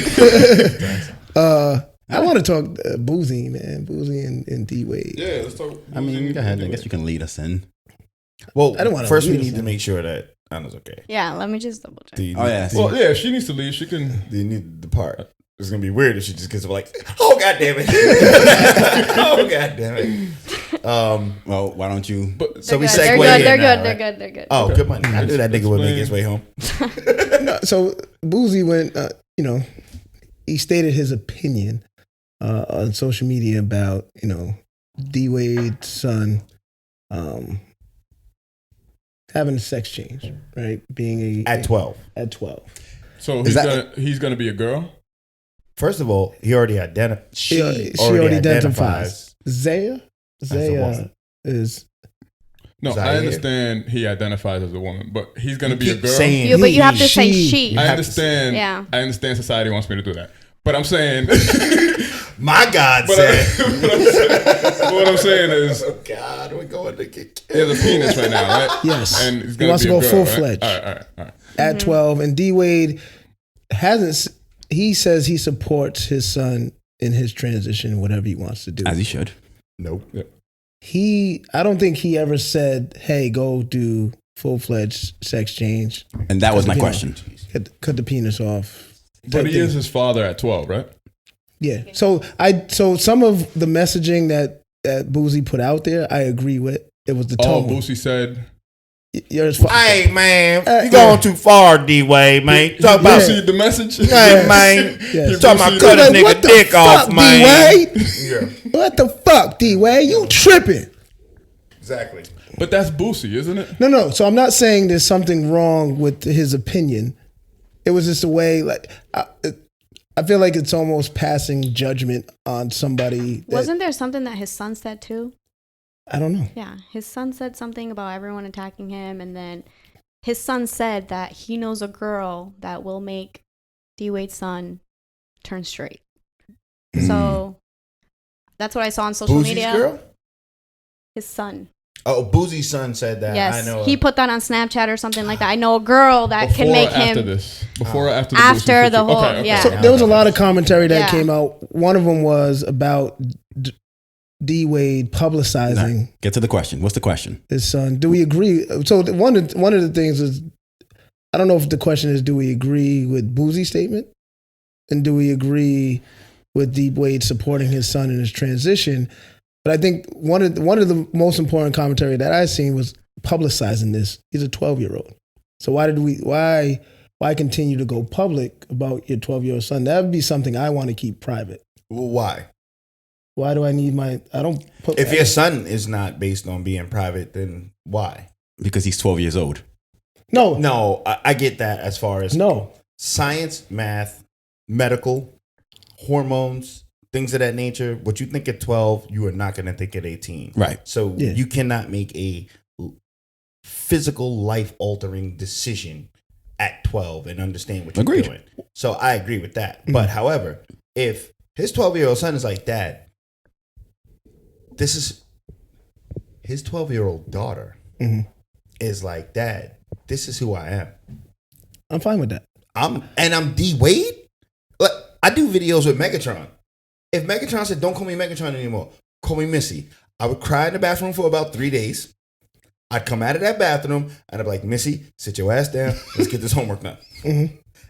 I want to talk Boozy, man. Boozy and D Wade. Yeah, let's talk. I mean, go ahead. I guess you can lead us in. Well, I don't wanna first we lose need to him. make sure that Anna's okay. Yeah, let me just double check. Do you Oh, need- yeah. do you- Well, yeah, if she needs to leave, she can. do you need the part? It's gonna be weird if she just gets like, oh god damn it, oh god damn it. Well, why don't you? But So we They're segue good. in They're now, good. They're right? good. They're good. Oh, good money. I knew that nigga would make his way home. So Boozy went, he stated his opinion on social media about, D Wade's son having a sex change, right? Being At 12. At 12. So Is he's gonna be a girl. First of all, he already identified. She already identifies. Zaya woman. is. No, Zaire. I understand he identifies as a woman, but he's gonna be a keep girl. saying But you have to say she. she. I have to understand. Yeah. I understand society wants me to do that, but I'm saying. My God But said. what I'm saying is, Oh God, we're going to get he has a penis right now, right? Yes. And he's He gonna wants be to a go girl, full-fledged. Right? All right. At 12, and D Wade hasn't. He says he supports his son in his transition, whatever he wants to do. As he should. Nope. I don't think he ever said, "Hey, go do full-fledged sex change, And that was my You know, question. cut the penis off." But type he thing. is his father at 12, right? Yeah. So some of the messaging that Boozy put out there, I agree with. It was the Oh, tone. Boosie said. Hey man, you going too far, D-Wade, man. Talk about see the message. Hey man, you talking about cut a nigga dick off, man. D-Wade? What the fuck, D-Wade? You tripping? Exactly. But that's Boosie, isn't it? No. So I'm not saying there's something wrong with his opinion. It was just a way, like, I feel like it's almost passing judgment on somebody. Wasn't there something that his son said too? I don't know. Yeah, his son said something about everyone attacking him, and then his son said that he knows a girl that will make D-Wade's son turn straight. So that's what I saw on social media. Girl? His son. Oh, Boosie's son said that. Yes, I know. He put that on Snapchat or something like that. I know a girl that can make him. After this, before or after after the whole, yeah. So there was a lot of commentary that came out. One of them was about D-Wade publicizing. Nah, get to the question. What's the question? His son. Do we agree? So one of the things is, I don't know if the question is, do we agree with Boosie's statement, and do we agree with D-Wade supporting his son in his transition? But I think one of the most important commentary that I've seen was publicizing this. He's a 12-year-old. So why continue to go public about your 12-year-old son? That would be something I want to keep private. Well, why? Why do I need I don't put... If your son is not based on being private, then why? Because he's 12 years old. No, I get that as far as... No. Science, math, medical, hormones... things of that nature. What you think at 12, you are not going to think at 18. Right. So you cannot make a physical life-altering decision at 12 and understand what you're doing. So I agree with that. Mm-hmm. But however, if his 12-year-old son is like, Dad, this is his 12-year-old daughter is like, Dad, this is who I am. I'm fine with that. I'm D-Wade. Like, I do videos with Megatron. If Megatron said, don't call me Megatron anymore, call me Missy, I would cry in the bathroom for about 3 days. I'd come out of that bathroom and I'd be like, Missy, sit your ass down. Let's get this homework done.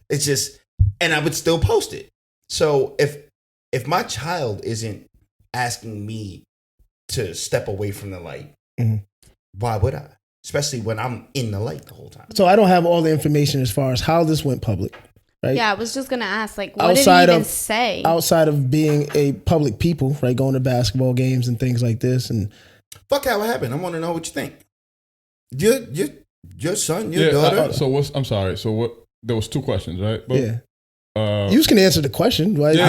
It's just, and I would still post it. So if my child isn't asking me to step away from the light, why would I? Especially when I'm in the light the whole time. So I don't have all the information as far as how this went public. Right? Yeah, I was just going to ask, like, what did he even say? Outside of being a public people, right, going to basketball games and things like this. And fuck how it happened. I want to know what you think. Your son, your daughter. I'm sorry. So what? There was two questions, right? But, you can answer the question, right? Yeah.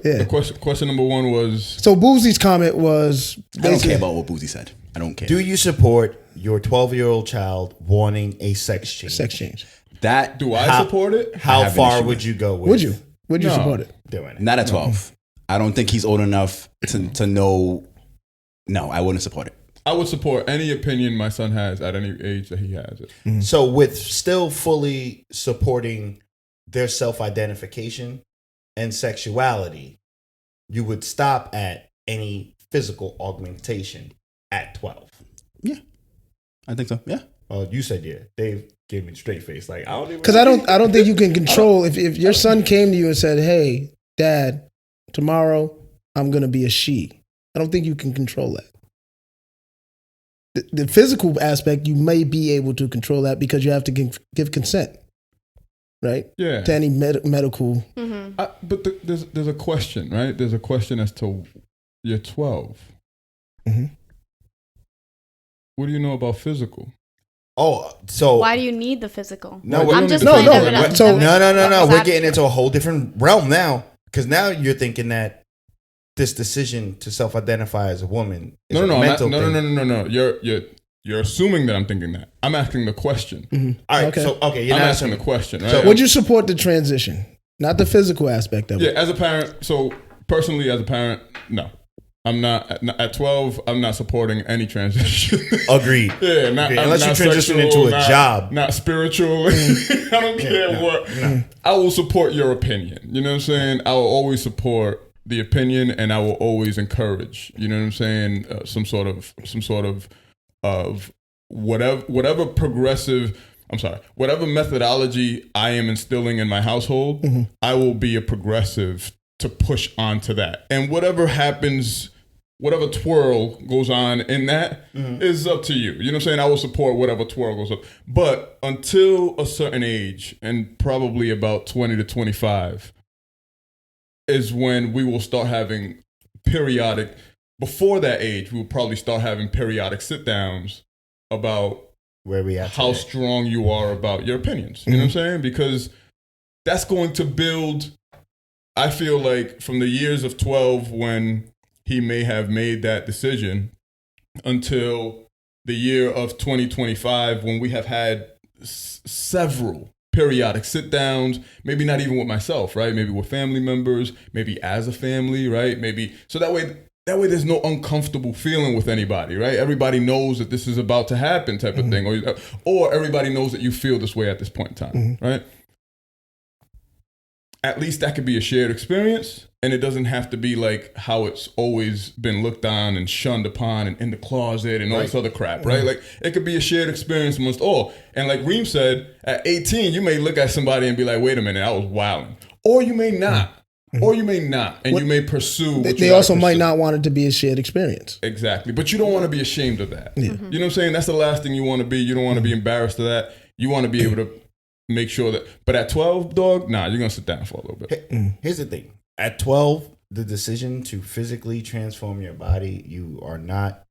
The question number one was... So Boosie's comment was... I don't care about what Boosie said. I don't care. Do you support your 12-year-old child wanting a sex change? Sex change. That do I support it? How far would you go with? Would you support it? Doing it? Not at 12. I don't think he's old enough to know. No, I wouldn't support it. I would support any opinion my son has at any age that he has it. So with still fully supporting their self-identification and sexuality, you would stop at any physical augmentation at 12. Yeah, I think so. Yeah. Oh, you said yeah. Dave gave me a straight face. Like, I don't even. Because I don't think you can control if your son came to you and said, "Hey, Dad, tomorrow I'm gonna be a she." I don't think you can control that. The physical aspect, you may be able to control that because you have to give consent, right? Yeah. To any medical. But there's a question, right? There's a question as to you're 12. What do you know about physical? Oh, so why do you need the physical? No, I'm just no. We're getting into a whole different realm now because now you're thinking that this decision to self-identify as a woman is a mental thing. No. You're assuming that I'm thinking that. I'm asking the question. All right. I'm asking the question. Right? So would you support the transition, not the physical aspect of it? Yeah, as a parent. So personally, as a parent, no. I'm not at 12. I'm not supporting any transition. Agreed. Yeah, unless you transition into a job, not spiritual. I don't care what. No. I will support your opinion. You know what I'm saying? I will always support the opinion, and I will always encourage. You know what I'm saying? Some sort of whatever progressive. I'm sorry. Whatever methodology I am instilling in my household, I will be a progressive to push onto that, and whatever happens whatever twirl goes on in that is up to you. You know what I'm saying? I will support whatever twirl goes up. But until a certain age, and probably about 20 to 25, is when we will start having periodic, before that age, we will probably start having periodic sit-downs about where we at how strong you are about your opinions. You know what I'm saying? Because that's going to build, I feel like, from the years of 12 when he may have made that decision until the year of 2025 when we have had several periodic sit downs, maybe not even with myself, right? Maybe with family members, maybe as a family, right? Maybe so that way there's no uncomfortable feeling with anybody, right? Everybody knows that this is about to happen type of thing, or everybody knows that you feel this way at this point in time, right? At least that could be a shared experience, and it doesn't have to be like how it's always been looked on and shunned upon and in the closet and all this other crap, right? Like, it could be a shared experience amongst all. And like Reem said, at 18, you may look at somebody and be like, wait a minute, I was wilding. Or you may not. Or you may not. And you may pursue what they also might not want it to be a shared experience. Exactly. But you don't want to be ashamed of that. You know what I'm saying? That's the last thing you want to be. You don't want to be embarrassed of that. You want to be able to make sure that, but at 12, dog, nah, you're going to sit down for a little bit. Here's the thing. At 12, the decision to physically transform your body, you are not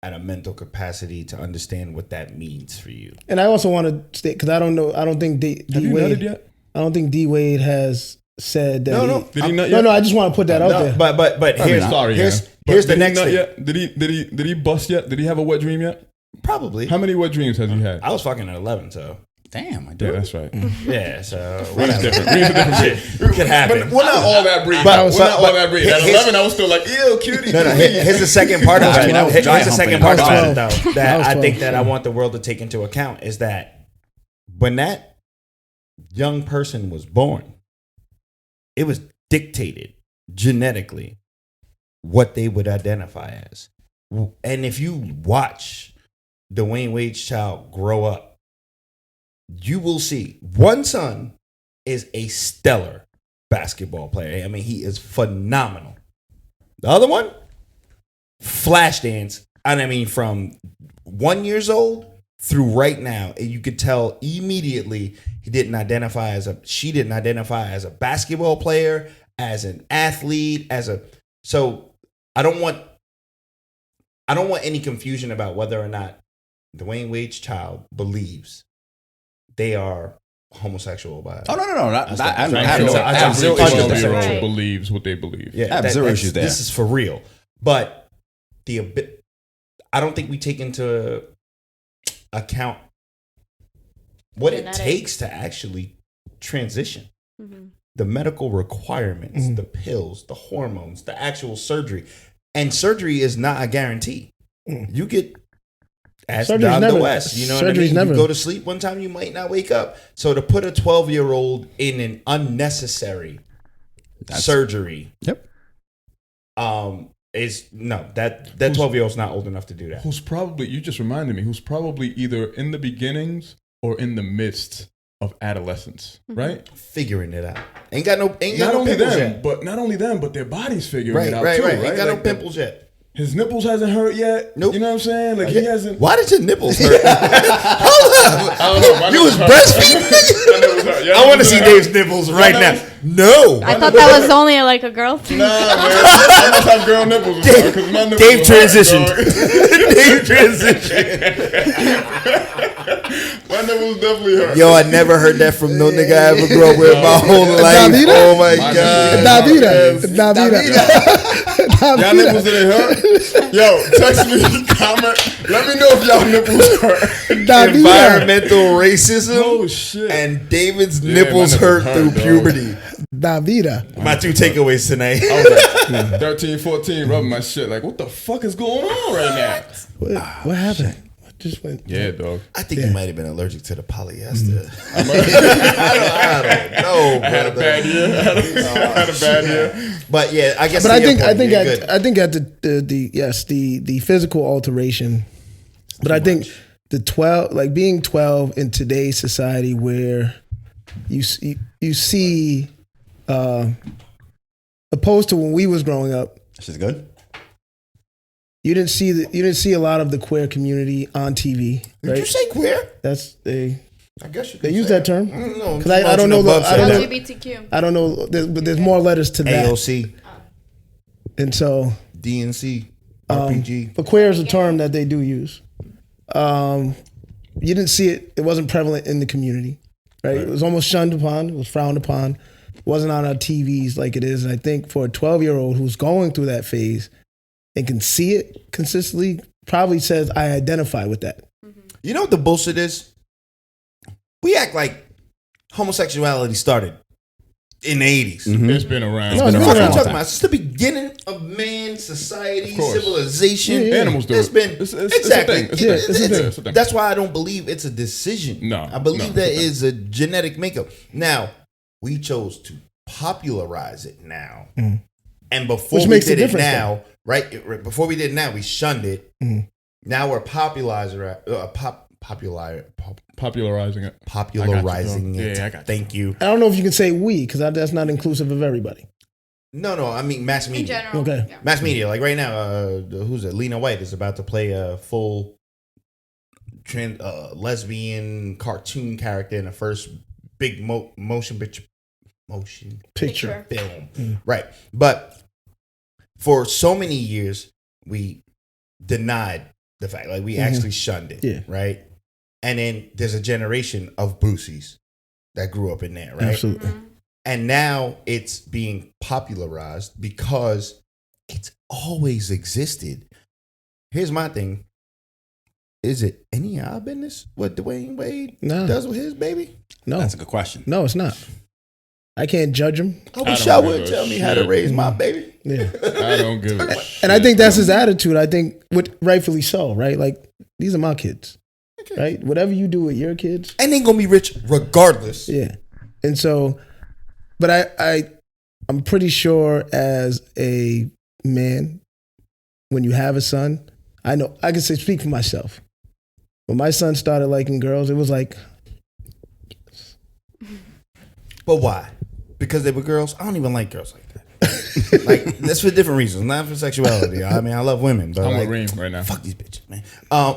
at a mental capacity to understand what that means for you. And I also want to state, because I don't think D Wade yet? I don't think D Wade has said that. Did he not yet? No, I just want to put that out there. But here's the next thing. Yet? Did he bust yet? Did he have a wet dream yet? Probably. How many wet dreams has he had? I was fucking at 11, so. Damn, I do. Yeah, that's right. Yeah, so Reem's different. Reem's a different shit. It could happen. But we're not all that breed. We're not all that breed. At 11, I was still like, ew, cutie. No, here's the second part of it. Here's the second part about it, though, that I think that I want the world to take into account is that when that young person was born, it was dictated genetically what they would identify as. And if you watch Dwayne Wade's child grow up, you will see one son is a stellar basketball player. I mean, he is phenomenal. The other one, flash dance. And I mean, from 1 year old through right now, and you could tell immediately she didn't identify as a basketball player, as an athlete, so I don't want any confusion about whether or not Dwayne Wade's child believes they are homosexual by. Oh no! I have zero issue. Believes what they believe. Yeah, I have zero issues there. This is for real, but I don't think we take into account what it takes to actually transition. The medical requirements, the pills, the hormones, the actual surgery, and surgery is not a guarantee. You get. As down the West, you know what I mean? You go to sleep one time, you might not wake up. So to put a 12-year-old in an unnecessary surgery, is no, that 12-year-old's not old enough to do that. You just reminded me, who's probably either in the beginnings or in the midst of adolescence, right? Figuring it out. Not only them, but their bodies figuring it out too, right? Ain't got no pimples yet. His nipples hasn't hurt yet. Nope. You know what I'm saying? Like, he hasn't. Why did your nipples hurt? Hold up. I don't know. You was breastfeeding? I want to see Dave's nipples right now. No. I thought that was only like a girl thing. Nah, man. I must have girl nipples. Dave transitioned. Dave transitioned. My nipples definitely hurt. Yo, I never heard that from no nigga I ever grew up with my whole life. Oh my God. Davida. Y'all nipples didn't hurt? Yo, text me, comment. Let me know if y'all nipples hurt. Environmental racism. Oh shit. And David's nipples hurt through puberty. Davida. My two takeaways tonight. I was like 13, 14, rubbing my shit. Like, what the fuck is going on right now? What happened? Just went. Yeah, dog. I think you might have been allergic to the polyester. I don't know. I had a bad year. But yeah, I guess. But I think at the physical alteration. But I think the 12, like being 12 in today's society, where you see, opposed to when we was growing up. This is good. You didn't see a lot of the queer community on TV. Right? Did you say queer? I guess you they use that term. Because I don't know. LGBTQ. I don't know. There's more letters to that. AOC. And so DNC. RPG. But queer is a term that they do use. You didn't see it. It wasn't prevalent in the community. Right? It was almost shunned upon. It was frowned upon. It wasn't on our TVs like it is. And I think for a 12-year-old who's going through that phase and can see it consistently, probably says, I identify with that. You know what the bullshit is? We act like homosexuality started in the 80s. Mm-hmm. It's been around. What are you talking about? Since the beginning of man, society, civilization. Yeah. Animals do it. Exactly. It's a thing. That's why I don't believe it's a decision. No. I believe that is a genetic makeup. Now, we chose to popularize it now. Mm. And before we did it now, right? Before we did it now, we shunned it. Mm. Now we're popularizing it. Popularizing it. Yeah, I got you. Thank you. I don't know if you can say we, because that's not inclusive of everybody. No, I mean mass media. In general. Okay. Yeah. Mass media. Like right now, who's it? Lena White is about to play a full lesbian cartoon character in the first big motion picture film. Mm. Right. But for so many years, we denied the fact. Like we actually shunned it. Yeah. Right. And then there's a generation of Boosies that grew up in there, right? Absolutely. Mm-hmm. And now it's being popularized because it's always existed. Here's my thing. Is it any of our business what Dwayne Wade does with his baby? No. That's a good question. No, it's not. I can't judge him. I wish I would tell me how to raise my baby. Yeah. I don't give a shit. And I think that's his attitude. I think rightfully so, right? Like, these are my kids. Right? Whatever you do with your kids. And they're gonna be rich regardless. Yeah. And so, but I'm pretty sure as a man, when you have a son, I know I can speak for myself. When my son started liking girls, it was like, but why? Because they were girls? I don't even like girls like that. Like, that's for different reasons, not for sexuality. I mean, I love women, but I'm like, with Reem right now. Fuck these bitches, man.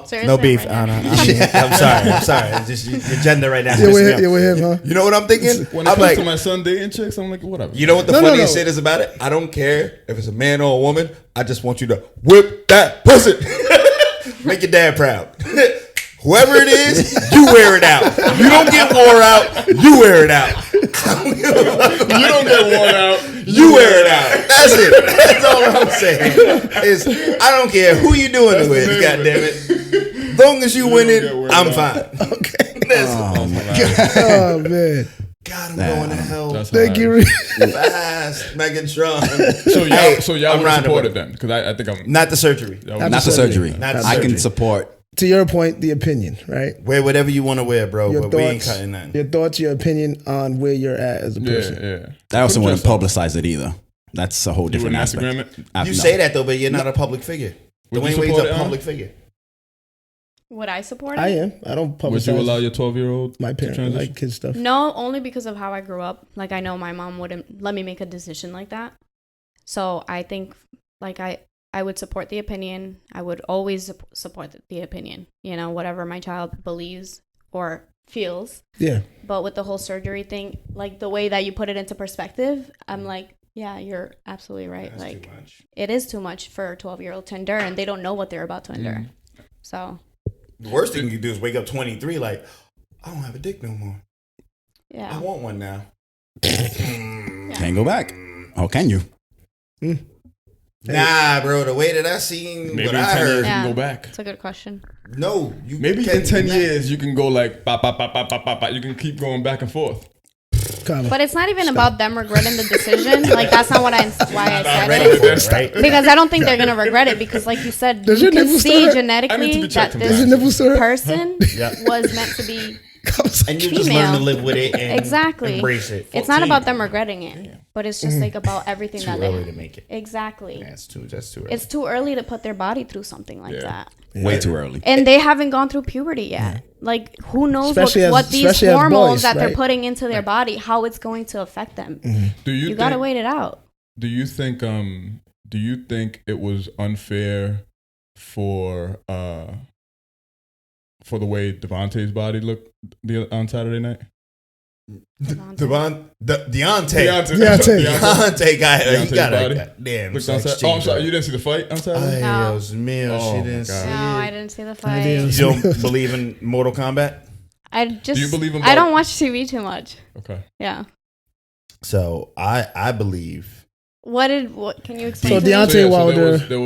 So no beef. right I'm sorry. It's just your gender right now. You're with him, huh? You know what I'm thinking? When it comes to my son dating chicks, I'm like, whatever. You know what the funniest shit is about it? I don't care if it's a man or a woman. I just want you to whip that pussy. Make your dad proud. Whoever it is, you wear it out. You don't get wore out, you wear it out. You don't get worn out, you wear it out. That's it. That's all I'm saying. Is I don't care who you doing it with, God damn it. As long as you win it, I'm fine. Okay. Oh man. God, I'm going to hell. Thank you, Reem. Fast, Megatron. So y'all would support it then? Because I think I'm not the surgery. Not the surgery. I can support. To your point, the opinion, right? Wear whatever you want to wear, bro. But we ain't cutting that. Your thoughts, your opinion on where you're at as a person. Yeah. I also wouldn't publicize it either. That's a whole different aspect. You say that though, but you're not a public figure. Dwayne Wade's a public figure. Would I support it? I am. I don't publicize. Would you allow your 12-year-old my parents like kid stuff? No, only because of how I grew up. Like, I know my mom wouldn't let me make a decision like that. So I think, like, I would support the opinion. I would always support the opinion, whatever my child believes or feels. Yeah. But with the whole surgery thing, like the way that you put it into perspective, I'm like, yeah, you're absolutely right. That's like, too much. It is too much for a 12-year-old to endure, and they don't know what they're about to endure. So. The worst thing you can do is wake up 23 like, I don't have a dick no more. Yeah. I want one now. Can't go back. Oh, can you? Nah, bro. The way that I seen maybe what I heard, you can go back. That's a good question. No, you maybe in 10 years you can go like ba ba ba ba ba ba ba. You can keep going back and forth. But it's not even about them regretting the decision. Like, that's not why I said it. Right? Because I don't think they're gonna regret it. Because, like you said, you can see genetically that this person was meant to be. And you just learn to live with it and embrace it. It's not about them regretting it, but it's just like about everything that they early to make it. Exactly. Yeah, that's too early. It's too early to put their body through something like that. Way too early. And they haven't gone through puberty yet. Like, who knows what these boys, hormones that they're putting into their body, how it's going to affect them. You gotta wait it out. Do you think it was unfair for the way Devontae's body looked on Saturday night? Deontay guy. He got a damn. I'm sorry. You didn't see the fight on Saturday? No. She didn't see it. No, I didn't see the fight. You don't believe in Mortal Kombat? Do you believe in? I don't watch TV too much. Okay. Yeah. So I believe. What can you explain? So Deontay Wilder. There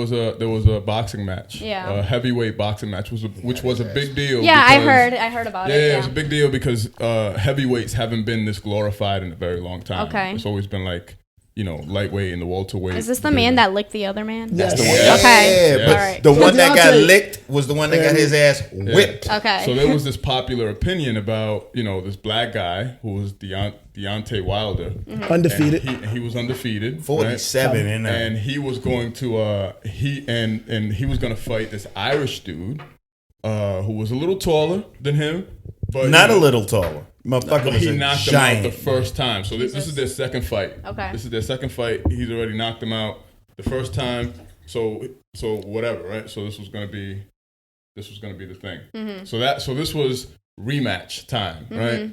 was a boxing match. Yeah. A heavyweight boxing match which was a big deal. Yeah, I heard about it. Yeah, it was a big deal because heavyweights haven't been this glorified in a very long time. Okay. It's always been like, lightweight and the welterweight. Is this the man that licked the other man? Yes. That's the one. Okay. Yeah, but all right. the one that got licked was the one that got his ass whipped. Okay. So there was this popular opinion about, this black guy who was Deontay Wilder. Mm-hmm. Undefeated. And he was undefeated. 47 right? And he was going to he was going to fight this Irish dude who was a little taller than him. But Not a little taller. Motherfucker was he knocked giant. him out the first time. So this is their second fight. Okay. This is their second fight. He's already knocked him out the first time. So whatever, right? So this was gonna be the thing. Mm-hmm. So this was rematch time, right?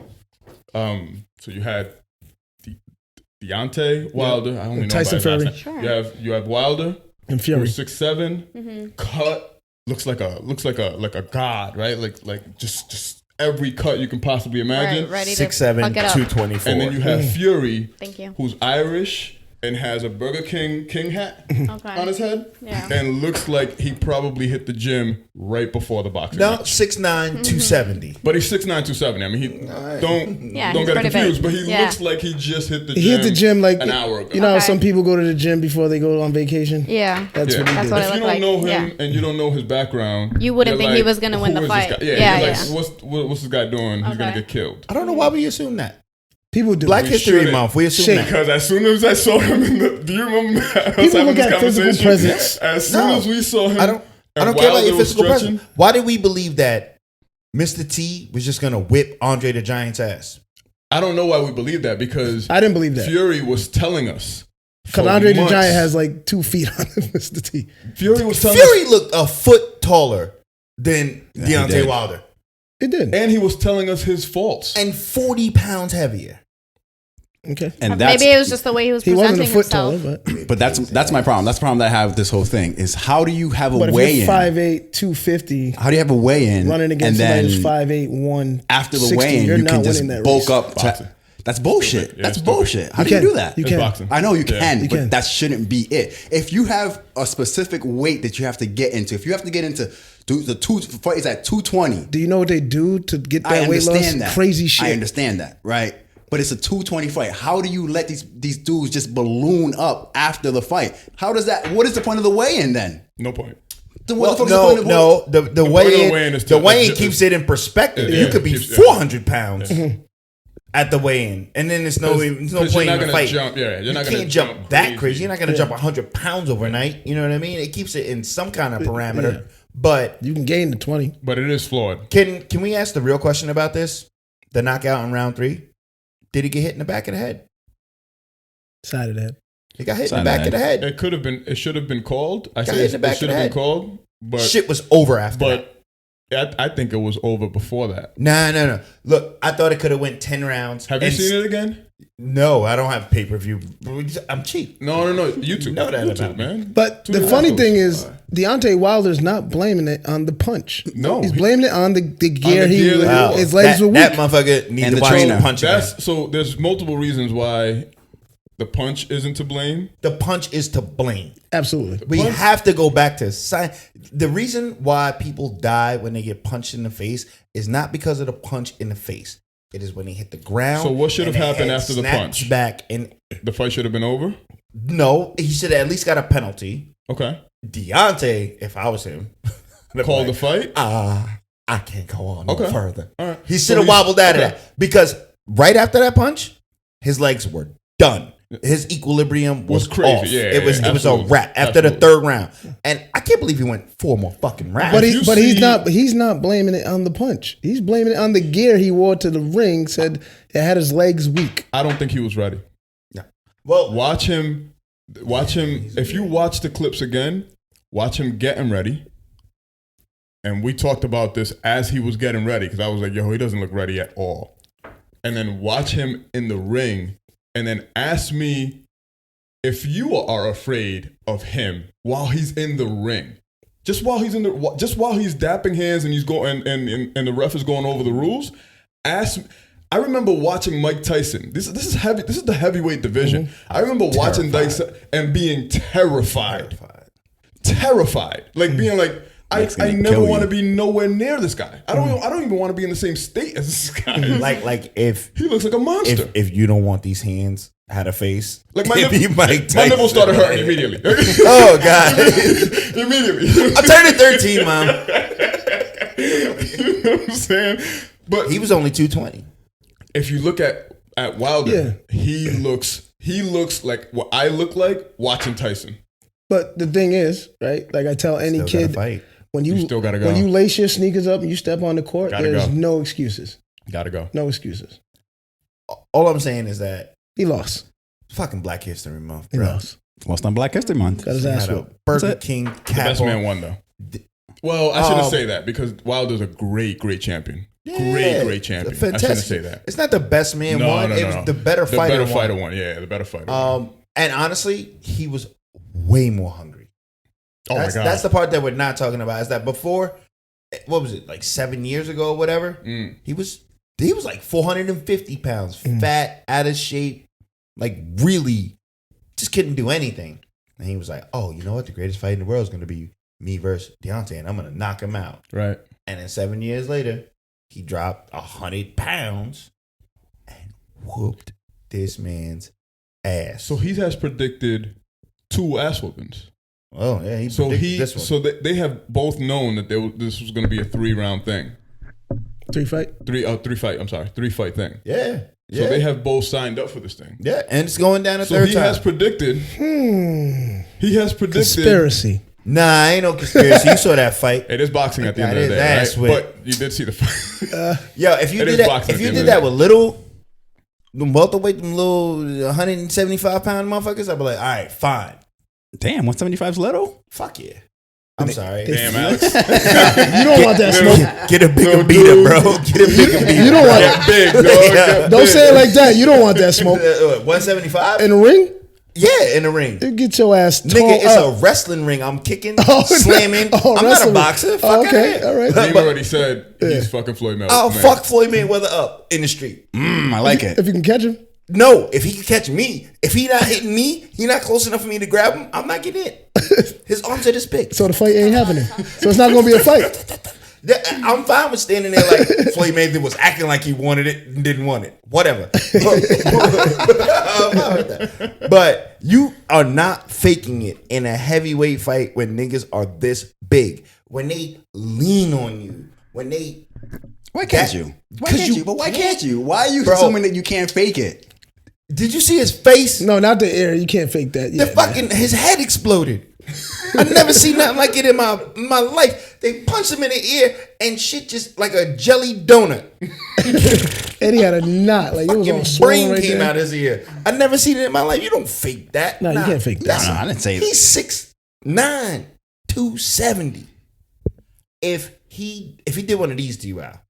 So you had Deontay Wilder. I only know Tyson about his Fury. last name. Sure. You have Wilder, And Fury. who's 6'7", cut, looks like a god, right? Like just every cut you can possibly imagine. Right, ready 6'7", fuck it up. 224. And then you have Fury, Thank you. who's Irish and has a Burger King hat on his head, and looks like he probably hit the gym right before the boxing match. 6'9", 270. But he's 6'9", 270. I mean, don't get it confused, but he looks like he just hit the gym. He hit the gym like an hour ago. You know how some people go to the gym before they go on vacation? Yeah. That's what he did. What if it you looked don't know like. him and you don't know his background, You wouldn't you're think he was going to win who the is fight. this guy? Yeah. What's this guy doing? He's going to get killed. I don't know why we assume that. People do. Black We History shouldn't. Month, we assume that. Because as soon as I saw him do you remember us People having look this at physical conversation? presence. As soon as we saw him, I don't care about your physical presence. Why did we believe that Mr. T was just going to whip Andre the Giant's ass? I don't know why we believe that, because I didn't believe that. Fury was telling us. Because Andre the Giant has like 2 feet on Mr. T. Fury was telling us. Fury looked a foot taller than Deontay Wilder. It did. And he was telling us his faults. And 40 pounds heavier. Okay. And Maybe it was just the way he was He presenting wasn't a foot himself. taller, But that's my problem. That's the problem that I have with this whole thing is how do you have a but if weigh-in? you're 5'8", 250, How do you have a weigh-in? running against and somebody then who's 5'8", 160, after the weigh-in, you're you not can just winning that bulk race. up. Boxing. That's bullshit. Yeah, That's it's bullshit. How You do you can. do that? You It's can. boxing. I know you can, You but can. that shouldn't be it. If you have a specific weight that you have to get into, if you have to get into the fight is at 220. Do you know what they do to get I that weight loss? understand that. Crazy shit. I understand that, right? But it's a 220 fight. How do you let these dudes just balloon up after the fight? How does that? What is the point of the weigh-in then? No point. Then what the fuck is the point of the weigh-in is the weigh-in keeps it in perspective. Yeah, You could be keeps- 400 pounds at the weigh-in, and then there's no point you're in not the gonna fight. jump. Yeah, you're not You gonna can't jump that crazy. crazy. You're not gonna jump 100 pounds overnight. You know what I mean? It keeps it in some kind of parameter. But You can gain to 20. But it is flawed. can we ask the real question about this? The knockout in round 3. Did he get hit in the back of the head? Side of that. He got hit in the back of the head. It could have been. It should have been called. I Got say hit in the back it should of the have head. been called. But Shit was over after that. But I think it was over before that. No. Look, I thought it could have went 10 rounds. Have you seen it again? No, I don't have pay-per-view. I'm cheap. No. YouTube. Know that YouTube, about me. man. But 2 the days funny afterwards. thing is, Deontay Wilder's not blaming it on the punch. No, He's he- blaming it on the gear the gear that he wore. his legs were weak. That motherfucker needs And to the watch trainer. the punch again. So there's multiple reasons why the punch isn't to blame. The punch is to blame. Absolutely. We have to go back to science. The reason why people die when they get punched in the face is not because of the punch in the face. It is when they hit the ground. So what should and have the happened head after the snaps punch? back and The fight should have been over. no, he should have at least got a penalty. Okay. Deontay, if I was him, Call the fight. I can't go on no Okay. further. All right. He So should have he's- wobbled out of okay. that because right after that punch, his legs were done. His equilibrium was crazy. off. Yeah, it was a absolutely. wrap after the Absolutely. 3rd round, and I can't believe he went 4 more fucking rounds. But you he's not blaming it on the punch. He's blaming it on the gear he wore to the ring. Said it had his legs weak. I don't think he was ready. well, Watch him. If you watch the clips again, watch him getting ready. and we talked about this as he was getting ready because I was like, yo, he doesn't look ready at all. And then watch him in the ring and then ask me if you are afraid of him while he's in the ring. Just while he's dapping hands and he's going and the ref is going over the rules. I remember watching Mike Tyson. This is heavy. This is the heavyweight division. Mm-hmm. I remember watching Tyson and being terrified. Like being like, I never want to be nowhere near this guy. I don't even want to be in the same state as this guy. like if he looks like a monster. If you don't want these hands had a face, like my nipple started hurting immediately. Oh God! Immediately. I turned it 13, Mom. You know what I'm saying? But he was only 220. If you look at Wilder, he looks like what I look like watching Tyson. But the thing is, right? Like I tell any kid, when you still gotta go. When you lace your sneakers up and you step on the court, there's no excuses. Gotta go. No excuses. All I'm saying is that he lost. Fucking Black History Month, bro. He lost on Black History Month. Got his ass whooped. Burger King cap. The best man won though. Well, I shouldn't say that because Wilder's a great champion. Yeah, great champion. Fantastic. I shouldn't say that. It's not the best man won. It was the better fighter. The better fighter won. Yeah, the better fighter. And honestly, he was way more hungry. Oh my God. That's the part that we're not talking about. Is that before, what was it, like 7 years ago or whatever? He was like 450 pounds, fat, out of shape, like really just couldn't do anything. And he was like, oh, you know what? The greatest fight in the world is going to be me versus Deontay, and I'm going to knock him out. Right. And then 7 years later, he dropped 100 pounds and whooped this man's ass. So he has predicted 2 ass whoopings. Oh, yeah. This one. So they have both known that this was going to be a 3-round thing. 3 fight? 3 fight. I'm sorry. 3 fight thing. Yeah. So they have both signed up for this thing. Yeah, and it's going down a third time. So he has predicted. He has predicted. Conspiracy. Nah, ain't no conspiracy. You saw that fight. It is boxing at the end of the day, right? But you did see the fight. Yo, if you did that with little, them welterweight, them little 175 pound motherfuckers, I'd be like, all right, fine. Damn, 175's little? Fuck yeah. I'm sorry. Damn, Alex. You don't want that smoke. Get a bigger beater, bro. Get a bigger beater. You don't want that big, dog. Don't say it like that. You don't want that smoke. 175? In the ring? Yeah, in the ring. You get your ass nigga, it's a wrestling ring. I'm kicking, slamming. I'm not a boxer. Fuck okay, all right. He already said he's fucking Floyd Mayweather. I'll fuck Floyd Mayweather up in the street. I like it. If you can catch him. No, if he can catch me. If he not hitting me, he not close enough for me to grab him, I'm not getting it. His arms are this big. So the fight ain't happening. So it's not going to be a fight. I'm fine with standing there like Floyd Mayweather was acting like he wanted it and didn't want it. Whatever. But you are not faking it in a heavyweight fight when niggas are this big. When they lean on you. When they... Why can't you? Why can't you? But why can't you? Why are you assuming that you can't fake it? Did you see his face? No, not the air. You can't fake that. Yeah, his head exploded. I've never seen nothing like it in my life. They punched him in the ear and shit just like a jelly donut. And he had a knot. Like it was all brain right came there. out his ear. I've never seen it in my life. You don't fake that. No, you can't fake that. No, I didn't say that. He's 6'9", 270. If he did one of these to you, Al.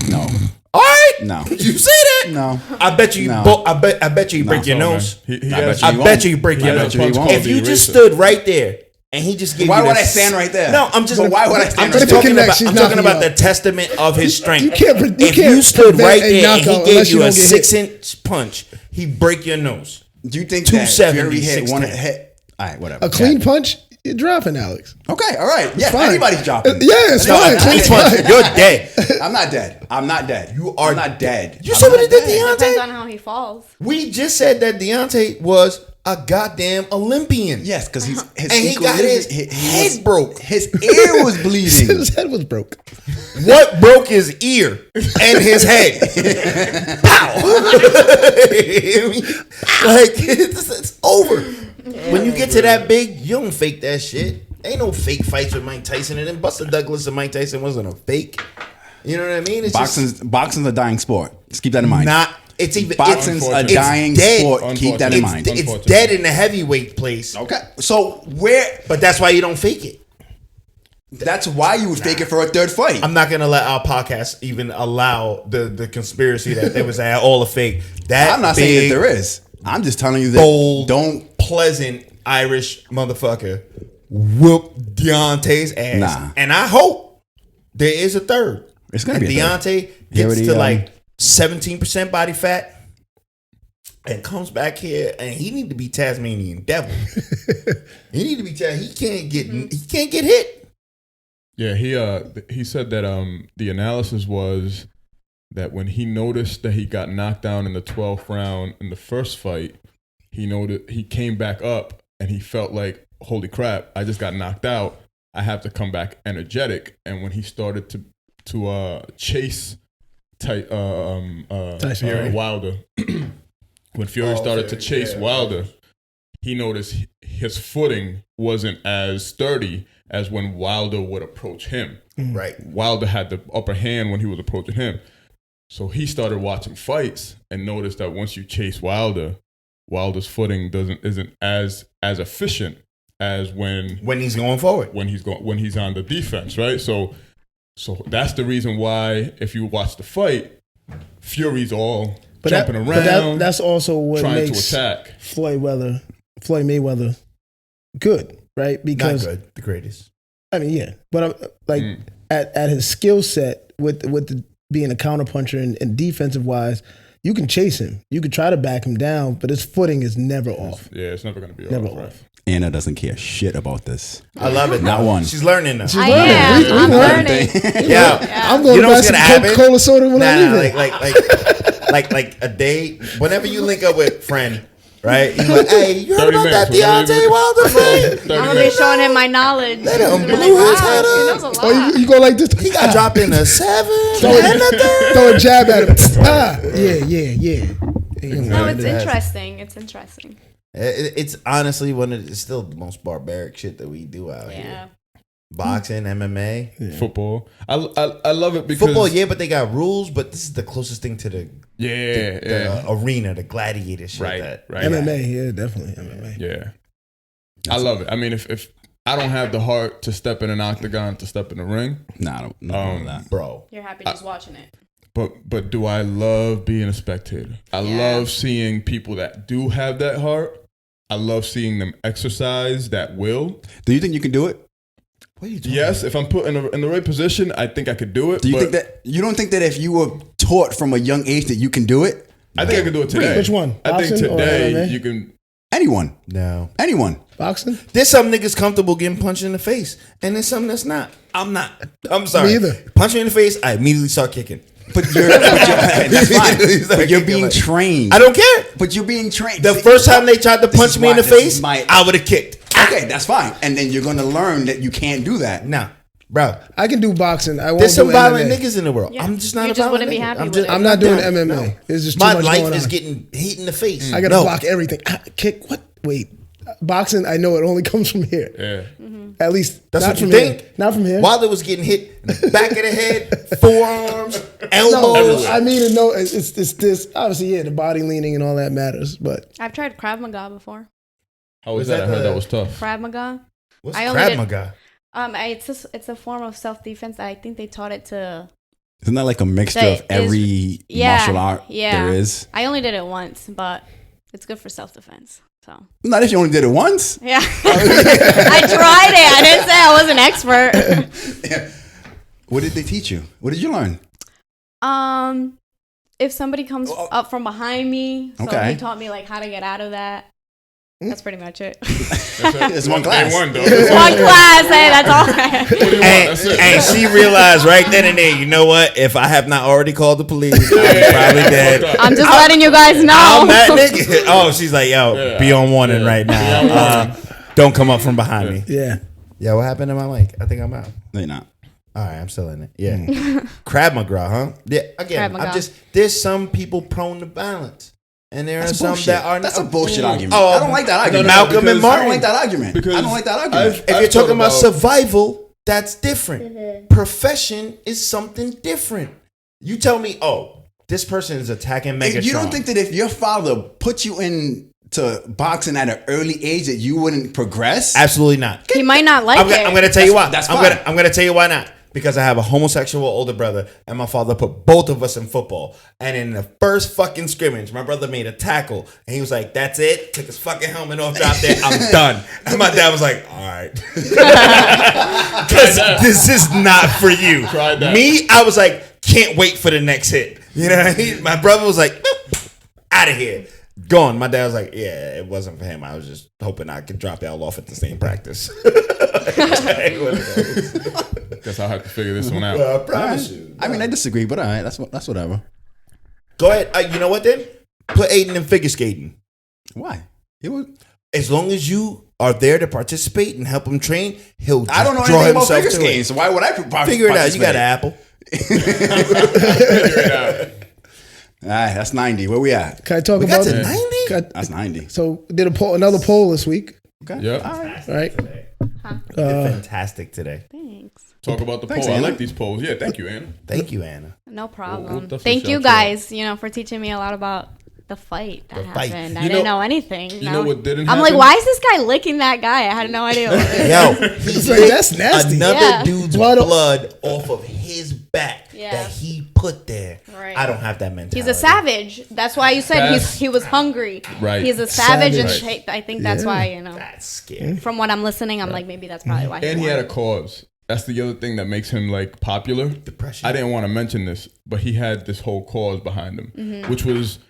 No. All right. No. You say that? No. I bet you. No. I bet you break your nose. I bet you break your nose. If you just stood right there and he just gave you. Why would I stand right there? No, I'm just. But why would I stand I'm right there? I'm talking about the testament of his strength. If you stood right there and he gave you a 6-inch punch, he'd break your nose. Do you think that Fury hit one hit? All right, whatever. A clean punch? You're dropping, Alex. Okay, all right. Yeah, fine. anybody's dropping. Yeah, it's fine. Clean punch. You're dead. I'm not dead. I'm not dead. You are not dead. You said what he did, Deontay? Depends on how he falls. We just said that Deontay was a goddamn Olympian. Yes, because his and he got his head broke. His ear was bleeding. His head was broke. What broke his ear and his head? Pow! Like it's over. When you get to that big, you don't fake that shit. Ain't no fake fights with Mike Tyson. And then Buster Douglas and Mike Tyson wasn't a fake. You know what I mean? It's Boxing's a dying sport. Just keep that in mind. boxing's a dying sport. Keep that in mind. It's dead in the heavyweight place. Okay, so where? But that's why you don't fake it. That's why you would fake it for a third fight. I'm not gonna let our podcast even allow the conspiracy that there was all a fake. That I'm not saying that there is. I'm just telling you that bold, pleasant Irish motherfucker whooped Deontay's ass. Nah. And I hope there is a third. It's gonna be a Deontay gets to like 17% body fat and comes back here, and he need to be Tasmanian devil. He need to be he can't get hit. Yeah, he said that the analysis was that when he noticed that he got knocked down in the 12th round in the first fight, he came back up and he felt like, holy crap, I just got knocked out. I have to come back energetic. And when he started to chase Fury Wilder, when Fury started to chase Wilder, he noticed his footing wasn't as sturdy as when Wilder would approach him. Right. Wilder had the upper hand when he was approaching him. So he started watching fights and noticed that once you chase Wilder's footing isn't as efficient as when he's going forward. When he's on the defense, right? So that's the reason why if you watch the fight, Fury's all jumping around. But that's also what makes to attack. Floyd Mayweather good, right? Because not good, the greatest. I mean, yeah, but at his skill set with being a counterpuncher and defensive wise, you can chase him. You can try to back him down, but his footing is never off. Yeah, it's never going to be never off. Right? Anna doesn't care shit about this. I love it. Not one. She's learning now. I'm learning. Yeah. I'm going to buy some Coca-Cola soda when I leave it. Like a day, whenever you link up with friend, right? You're like, hey, you heard about that Deontay Wilder fight? I'm gonna be showing him my knowledge. They done blew his head up. Oh, you go like this? He got dropped in a 7 throw a jab at him. Yeah. No, it's interesting. It's interesting. It's honestly it's still the most barbaric shit that we do out here. Boxing, MMA, football. I love it because football. Yeah, but they got rules. But this is the closest thing to the arena, the gladiator shit. Right. MMA, yeah, definitely MMA. Yeah, I love it. I mean, if I don't have the heart to step in an octagon, to step in the ring, I don't know that, bro. You're happy just watching it. But do I love being a spectator? I love seeing people that do have that heart. I love seeing them exercise that will. Do you think you can do it? What are you yes, about? If I'm put in the right position, I think I could do it. Do you think that you don't think that if you were taught from a young age that you can do it? I think I can do it today. Which one? I think today you can. Anyone? No. Anyone? Boxing? There's some niggas comfortable getting punched in the face, and there's some that's not. I'm not. I'm sorry. Me either. Punch me in the face, I immediately start kicking. But that's fine. But you're being trained. I don't care. But you're being trained. The first time they tried to punch me in the face, I would have kicked. Okay, that's fine. And then you're going to learn that you can't do that. Nah, bro. I can do boxing. I won't There's some do violent MMA. nnot in the world. Yeah. I'm just not you a just violent wouldn't be nigga. happy with it. I'm not doing MMA. No. It's just too my much life going is on. getting hit in the face. I got to block everything. Kick. What? Wait. Boxing, I know it only comes from here. Yeah. Mm-hmm. At least that's not what you from think. Here. Not from here. Wilder was getting hit in the back of the head, forearms, elbows. No, I mean, no, it's this. Obviously, yeah, the body leaning and all that matters. But I've tried Krav Maga before. How was that? I heard that was tough. Krav Maga. What's Krav Maga? It's a form of self defense. I think they taught it to. Isn't that like a mixture of every martial art there is? I only did it once, but it's good for self defense. So. Not if you only did it once. Yeah. I tried it. I didn't say I was an expert. Yeah. What did they teach you? What did you learn? If somebody comes up from behind me, so okay. he taught me like how to get out of that. That's pretty much it. It's one class. One class. Hey, that's all right. And she realized right then and there, you know what? If I have not already called the police, I'm probably dead. I'm just letting you guys know. I'm that nigga. Oh, she's like, yo, be on warning right now. Don't come up from behind me. Yeah. Yeah, what happened to my mic? I think I'm out. No, you're not. All right, I'm still in it. Yeah. Krav Maga, huh? Yeah. Again, there's some people prone to balance. And there are some that are not. That's a bullshit argument. Oh, I don't like that argument. Malcolm and Martin. I don't like that argument. I don't like that argument. If you're talking about survival, that's different. Profession is something different. You tell me, this person is attacking Megatron. You don't think that if your father put you into boxing at an early age that you wouldn't progress? Absolutely not. He might not like it. I'm going to tell you why. That's fine. I'm going to tell you why not. Because I have a homosexual older brother, and my father put both of us in football. And in the first fucking scrimmage, my brother made a tackle, and he was like, "That's it." Took his fucking helmet off, dropped it. I'm done. And my dad was like, "All right," because this is not for you. Me, I was like, "Can't wait for the next hit." You know what I mean? My brother was like, "Out of here." Gone. My dad was like, "Yeah, it wasn't for him. I was just hoping I could drop y'all off at the same practice." Guess I'll have to figure this one out. Well, I promise you. I mean, I disagree, but all right, that's whatever. Go ahead. You know what then? Put Aiden in figure skating. Why? He would. As long as you are there to participate and help him train, he'll I don't know draw anything about himself figure to skating, it. so why would I Figure it out. You got an apple. Figure it out. All right, that's 90. Where we at? Can I talk We about got to 90? That's 90. So did another poll this week, Okay. Yep. All right. right? You did fantastic today. Thanks. Talk about the Thanks, poll. I Anna. like these polls. Yeah, thank you, Anna. Thank you, Anna. No problem. We'll definitely Thank you shout guys, for teaching me a lot about the fight that The fight. happened. You I didn't know- know anything. You know what didn't I'm happen? like, why is this guy licking that guy? I had no idea. Yo, he It's like, licked that's nasty. another Yeah. dude's Blood- blood off of his back Yeah. that he put there. Right. I don't have that mentality. He's a savage. That's why you said That's- he was hungry. Right. He's a savage, Savage. and I think that's why, That's scary. from what I'm listening, I'm like, maybe that's probably why. And he won. had a cause. That's the other thing that makes him like popular. Depression. I didn't want to mention this, but he had this whole cause behind him, Mm-hmm. which was,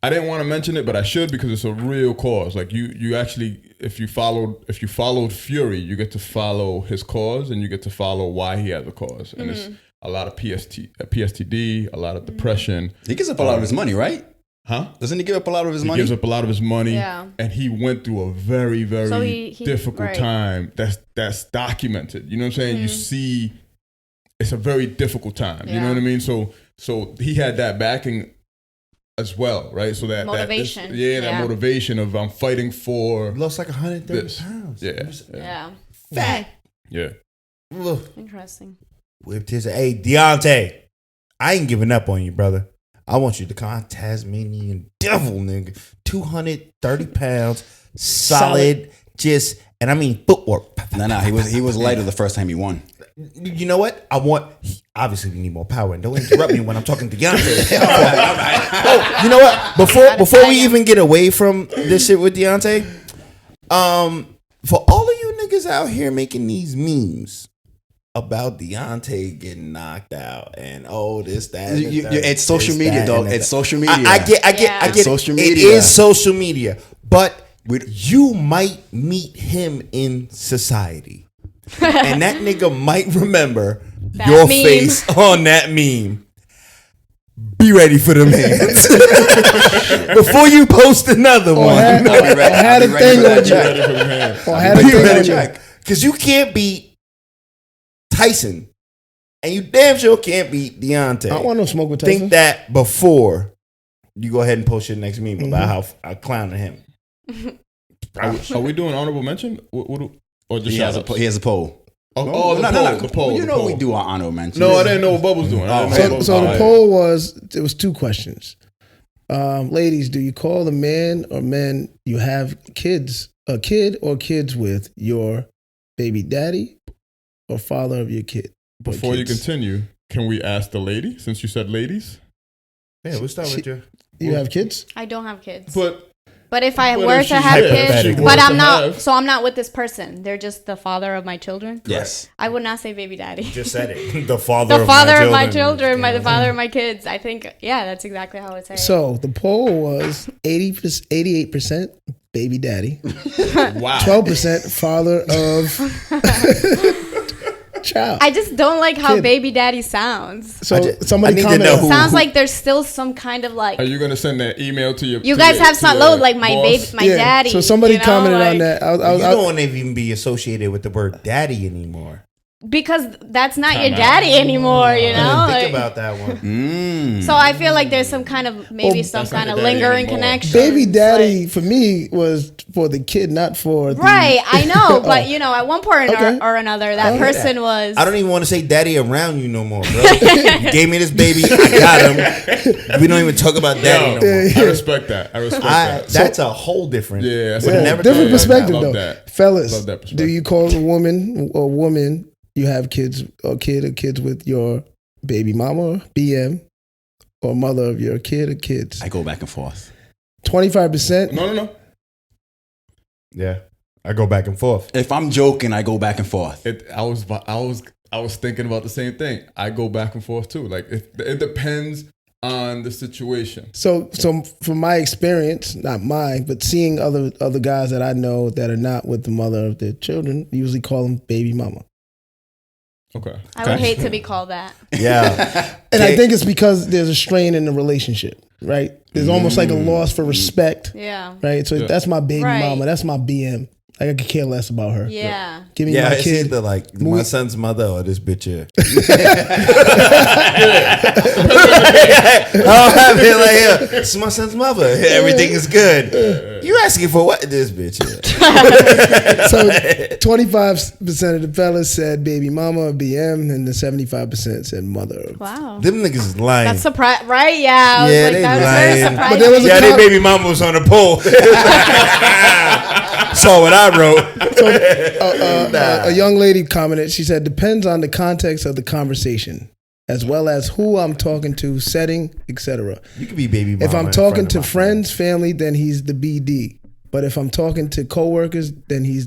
I didn't want to mention it, but I should because it's a real cause. Like you actually, if you followed Fury, you get to follow his cause and you get to follow why he has a cause. And it's a lot of PSTD, a lot of depression. He gives up a lot of his money, right? Huh? Doesn't he give up a lot of his He money? gives up a lot of his money, Yeah. and he went through a very, very So he difficult right. time. That's documented. You know what I'm saying? You see, it's a very difficult time. You know Yeah. what I mean? So he had that backing as well, right? So that Motivation. that Yeah. motivation of I'm fighting for Lost like 130 this. pounds. Yeah. Yeah. Yeah. Ugh. Interesting. Whipped his. Hey, Deontay, I ain't giving up on you, brother. I want you to come out Tasmanian devil, nigga. 230 pounds, solid, just, and I mean footwork. No, he was lighter the first time he won. You know what? Obviously we need more power. And don't interrupt me when I'm talking to Deontay. Oh, you know what? Before we even get away from this shit with Deontay, for all of you niggas out here making these memes about Deontay getting knocked out and this, that, and the third, It's social this, media, that, dog. and the It's third. social media. I get It's it. social It media. is social media, but you might meet him in society, and that nigga might remember That your meme. face on that meme. Be ready for them hands before you post another one. I had a thing on check. I had a thing on check. Because you can't beat Tyson, and you damn sure can't beat Deontay. I don't want no smoke with Tyson. Think that before you go ahead and post your next meme about how I clowned him. Are we doing honorable mention? Or just He shout has outs? a poll. Oh, the poll. You the know poll. we do our honorable mention. No, I didn't know what Bub was doing. So the poll was, it was two questions. Ladies, do you call the man or men you have a kid or kids with your baby daddy or father of your kid? Before you continue, can we ask the lady, since you said ladies? Yeah, we'll start with you. You have kids? I don't have kids. But if I But were if to she- have kids, hypothetically. but I'm to not, have- so I'm not with this person. They're just the father of my children. Yes. I would not say baby daddy. Just said it. The father The of father my of my children. children, the father of my kids. I think, that's exactly how I would say it. So the poll was 88% baby daddy, wow. 12% father of child. I just don't like how Kid. baby daddy sounds. So I somebody need to commented. know who- Sounds like there's still some kind of like, Are you gonna send that email to your? you to guys your- have to some your load like my baby, boss? my daddy. So somebody you know, commented on like- that. You don't want to even be associated with the word daddy anymore. because that's not your daddy anymore, you know? I didn't think about that one. So I feel like there's some kind of, some kind of lingering connection. Baby daddy for me was for the kid, not for the... Right, I know, but you know, at one point or another, that person was... I don't even want to say daddy around you no more, bro. You gave me this baby, I got him. We don't even talk about daddy no more. I respect that. That's a whole different... Yeah, different perspective, though. That. Fellas, do you call a woman you have kids or kids with your baby mama, BM, or mother of your kid or kids? I go back and forth. 25%? No. Yeah, I go back and forth. If I'm joking, I go back and forth. I was thinking about the same thing. I go back and forth too. Like it depends on the situation. So from my experience, not mine, but seeing other guys that I know that are not with the mother of their children, usually call them baby mama. Okay. I would hate to be called that. Yeah. And I think it's because there's a strain in the relationship, right? There's almost like a loss for respect. Yeah. Right? So that's my baby mama. That's my BM. Like, I could care less about her. Yeah. Give me my kid. Either like my son's mother or this bitch here. I'll have it like, yeah, it's my son's mother. Everything is good. You asking for what? This bitch here. So 25% of the fellas said baby mama or BM, and the 75% said mother. Wow. Them niggas is lying. That's surprise, right? Yeah. I was Yeah, like, they that was lying. very surprising. But there was their baby mama was on the pole. Saw what I wrote. So, a young lady commented, she said, depends on the context of the conversation, as well as who I'm talking to, setting, etc. You could be baby mama. If I'm talking to friends, family, then he's the BD. But if I'm talking to coworkers, then he's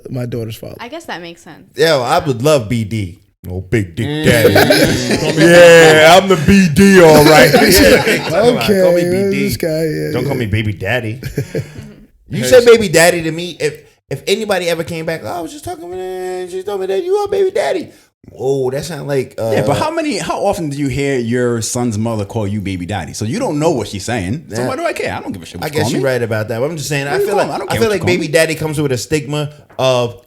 my daughter's father. I guess that makes sense. Yeah, I would love BD. Oh, big dick daddy. Yeah, I'm the BD, all right. Okay, call me BD. this guy. Don't call me baby daddy. You said baby daddy to me. If anybody ever came back, I was just talking with her, she told me that you are baby daddy. Oh, that sounds like but how often do you hear your son's mother call you baby daddy? So you don't know what she's saying. So why do I care? I don't give a shit what I guess you're right about that. But I'm just saying, I feel like baby daddy comes with a stigma of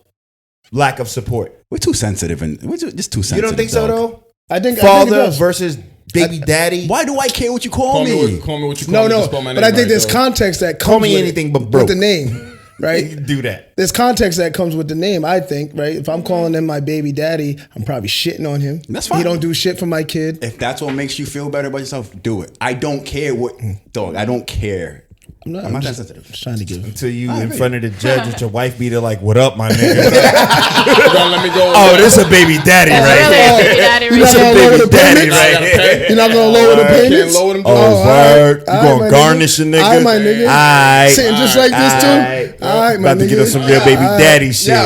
lack of support. We're too sensitive, and we're just too sensitive. You don't think so, though? I think father versus baby daddy. Why do I care what you call me? Call me what you call me. No. But I think there's context that comes call me anything but broke with the name, right? You can do that. There's context that comes with the name, I think, right? If I'm calling him my baby daddy, I'm probably shitting on him. That's fine. He don't do shit for my kid. If that's what makes you feel better about yourself, do it. I don't care what, dog. I don't care. I'm not that sensitive. Just trying to give. Until you in front of the judge with your wife beater like, what up, my nigga? Let me go. Oh, this a baby daddy right here. This a baby daddy right here. You're not gonna lower the payments? Can't lower them. Oh, word. You gonna garnish a nigga? All right, my nigga. All right. Sitting just like this too. All right, my nigga. About to get us some real baby daddy shit.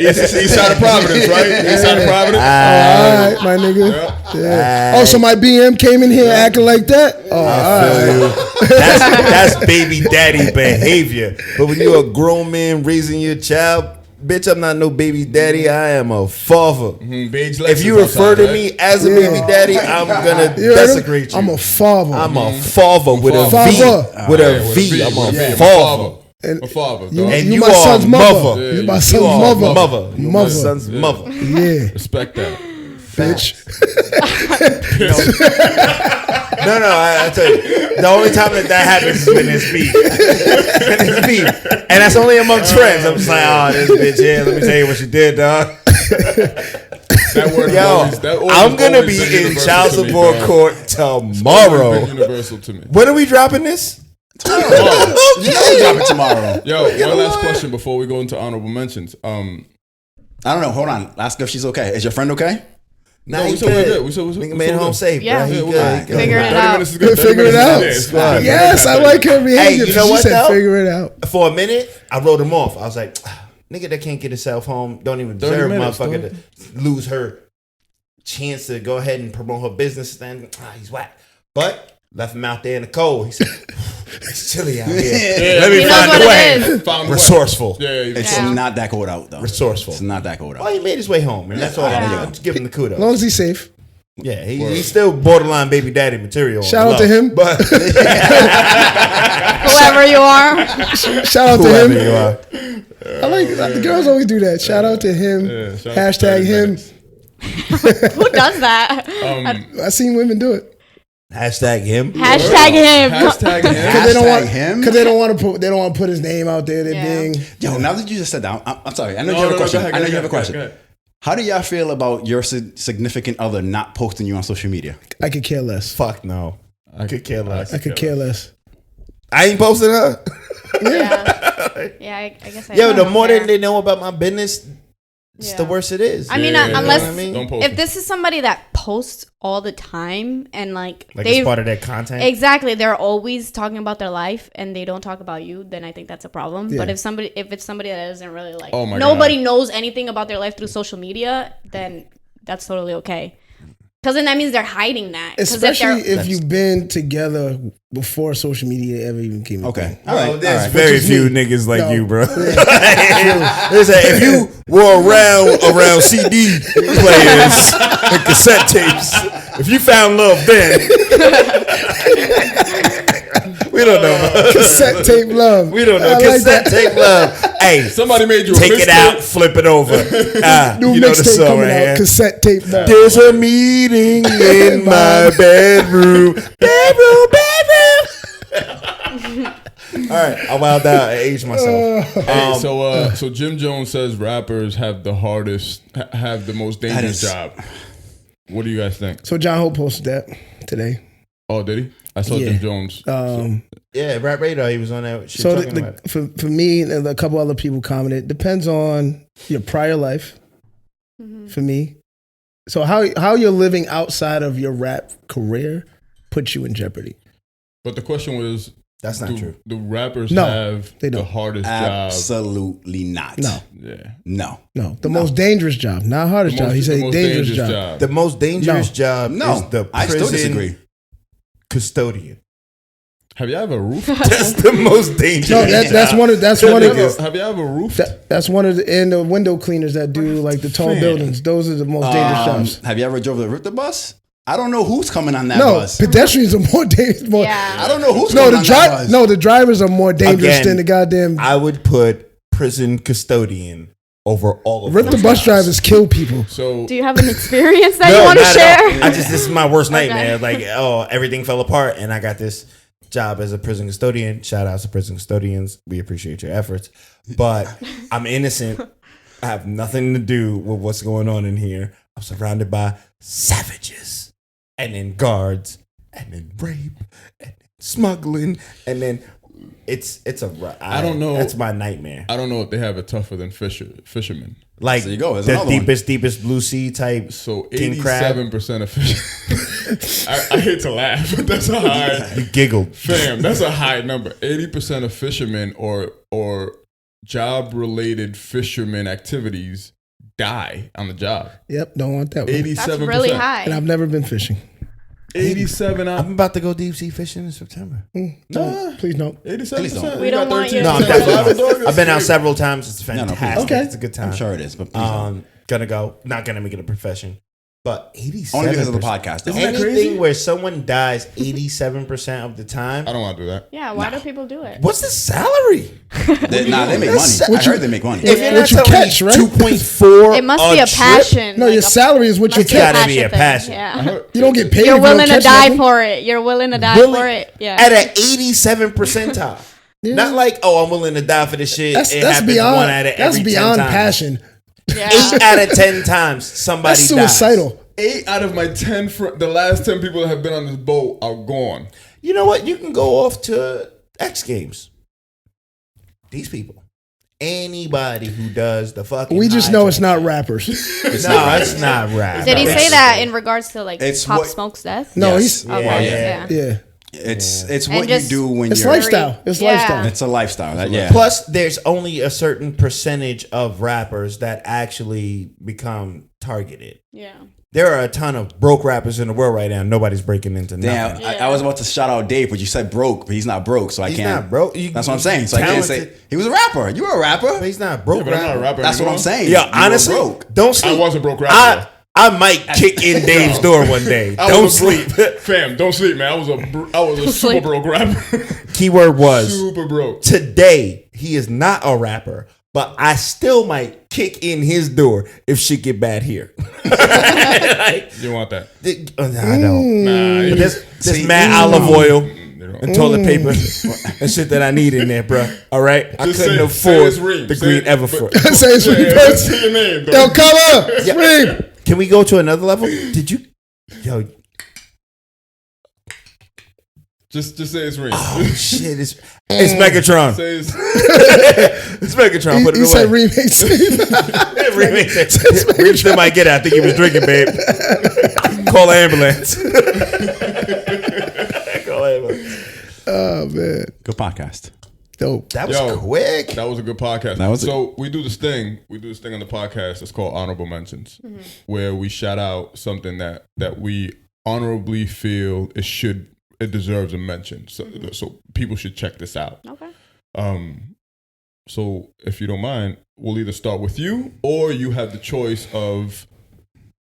East side of Providence, right? East side of Providence. All right, my nigga. Yeah. Oh, so my BM came in here acting like that? Oh, all right. That's baby daddy behavior. But when you're a grown man raising your child, bitch, I'm not no baby daddy. I am a father. If you refer to me as a baby daddy, I'm gonna desecrate you. I'm a father. I'm a father with a V. With a V. I'm a father. A father. And you you my are son's mother. mother. You my son's mother. You my son's mother. Yeah. Respect that. Bitch. No, I tell you, the only time that happens is when it's beef. And that's only amongst friends. I'm just like, oh, this bitch here, let me tell you what she did, dog. I'm going to be in child support court tomorrow. Universal to me. When are we dropping this? Tomorrow. You know we drop it tomorrow. Yo, one last question before we go into honorable mentions. I don't know. Hold on. Ask if she's okay. Is your friend okay? Nah, we said we're good. We said made home safe, yeah. bro. Figure it out. Figure it out. Yes, I like her behavior. Hey, you know what, though? Figure it out. For a minute, I wrote him off. I was like, nigga that can't get herself home don't even deserve motherfucker to lose her chance to go ahead and promote her business. Then he's whack. But left him out there in the cold. He said, it's chilly out here. Let me find a way. Resourceful. It's not that cold out, though. Resourceful. It's not that cold out. Well, he made his way home, and that's all I just give him the kudos. As long as he's safe. Yeah, he's still borderline baby daddy material. Shout out to him. But whoever you are. Shout out to him. You are. I like the girls always do that. Shout out to him. Hashtag him. Who does that? I seen women do it. Hashtag him. Hashtag him. Hashtag him. Because they don't want to put his name out there. They're being. Yo, now that you just said that, I'm sorry. I know you have a question. I know you have a question. How do y'all feel about your significant other not posting you on social media? I could care less. Fuck no. I could care less. I could care less. I ain't posting her. Yeah, I guess I Yo, the more that they know about my business, it's the worse it is. I mean, unless don't post if this is somebody that posts all the time and like it's part of their content. Exactly, they're always talking about their life and they don't talk about you, then I think that's a problem. But if it's somebody that doesn't really like, nobody knows anything about their life through social media, then that's totally okay. Because then that means they're hiding that. Especially if you've been together before social media ever even came. Okay. All right. There's very few niggas like you, bro. If you were around CD players and cassette tapes, if you found love then, we don't know. Cassette tape love. We don't know. Cassette tape love. Hey, somebody made you take it out, flip it over. New you know the mixtape song coming right out. here. Cassette tape love. There's a meeting in my bedroom. All right, I wilded out. I aged myself. So Jim Jones says rappers have the most dangerous job. What do you guys think? So John Hope posted that today. Oh, did he? I saw Jim Jones. Rap Radar, he was on that shit. So for me, and a couple other people commented, depends on your prior life. For me, so how you're living outside of your rap career puts you in jeopardy. But the question was, that's not true. Do rappers have the hardest job? Absolutely not. No. Yeah. No. The most dangerous job, not hardest job. He said dangerous job. The most dangerous job is the prison I still disagree. Custodian. Have you ever a roof? That's the most dangerous. No, that's one of Have you ever a roof? That's one of the window cleaners that do like the tall buildings. Those are the most dangerous jobs. Have you ever drove the bus? I don't know who's coming on that bus. Pedestrians are more dangerous. I don't know who's coming on that bus. No, the drivers are more dangerous than the goddamn. I would put prison custodian over all of them. The bus drivers kill people. So, do you have an experience that you want to share? This is my worst nightmare. Like, everything fell apart, and I got this job as a prison custodian. Shout out to prison custodians. We appreciate your efforts, but I'm innocent. I have nothing to do with what's going on in here. I'm surrounded by savages, and then guards, and then rape, and then smuggling, and then it's I don't know. That's my nightmare. I don't know if they have it tougher than fishermen. Like there you go. the deepest blue sea type. So 87% of fishermen. I hate to laugh, but that's a high. You giggled, fam. That's a high number. 80% of fishermen or job-related fishermen activities die on the job. Yep, don't want that. 87%. That's really high. And I've never been fishing. 87. I'm about to go deep sea fishing in September. No, please don't. 87%. We don't want you. No, I'm definitely. I've been out several times. It's fantastic. Okay, it's a good time. I'm sure it is, but gonna go. Not gonna make it a profession. But 87%. Only because of the podcast. Isn't that crazy? Where someone dies 87% of the time. I don't want to do that. Yeah, why do people do it? What's the salary? They make money. I heard they make money. If you're what you catch, right? 2.4. It must be a passion. No, your salary is what you catch. Gotta be a passion. Yeah. You don't get paid. You're willing to die for it. You're willing to die for it. Yeah. At an 87 percentile. Not like, I'm willing to die for this shit. That's beyond. That's beyond passion. Yeah. 8 out of 10 times somebody That's suicidal. dies. 8 out of my 10, the last 10 people that have been on this boat are gone. You know what? You can go off to X Games. These people. Anybody who does the fucking. We just know it's not rappers. It's not rap. Did he say that in regards to like Pop Smoke's death? No, yes. Yeah. It's what you do when it's you're lifestyle. It's lifestyle. It's a lifestyle. Plus, there's only a certain percentage of rappers that actually become targeted. Yeah. There are a ton of broke rappers in the world right now. Nobody's breaking into nothing. Damn, I was about to shout out Dave, but you said broke, but he's not broke, so I can't. He's not broke. That's what I'm saying. So I can't say he was a rapper. You were a rapper, but he's not broke. Yeah, but I'm not a rapper. That's anymore. what I'm saying. Yeah, honestly, don't sleep. I was a broke rapper. I might kick in Dave's door one day. Don't sleep, fam. Don't sleep, man. I was a super broke rapper. Keyword was super broke. Today he is not a rapper, but I still might kick in his door if shit get bad here. Like, you want that? I don't. Nah, but there's mad olive oil and toilet paper and shit that I need in there, bro. All right, I couldn't afford the Greentenderfoot. Say it's Reem. Say your name. Yo, come up. It's Reem. Can we go to another level? Did you? Yo. Just say it's Reem. Oh shit! It's Megatron. Say It's Megatron. Put it You away. said Reem hates me. Reem still might get out. I think he was drinking, babe. Call an ambulance. Call an ambulance. Oh man, Good podcast. dope. That was quick. That was a good podcast. We do this thing. We do this thing on the podcast. It's called Honorable Mentions, where we shout out something that we honorably feel it deserves a mention. So people should check this out. Okay. So if you don't mind, we'll either start with you, or you have the choice of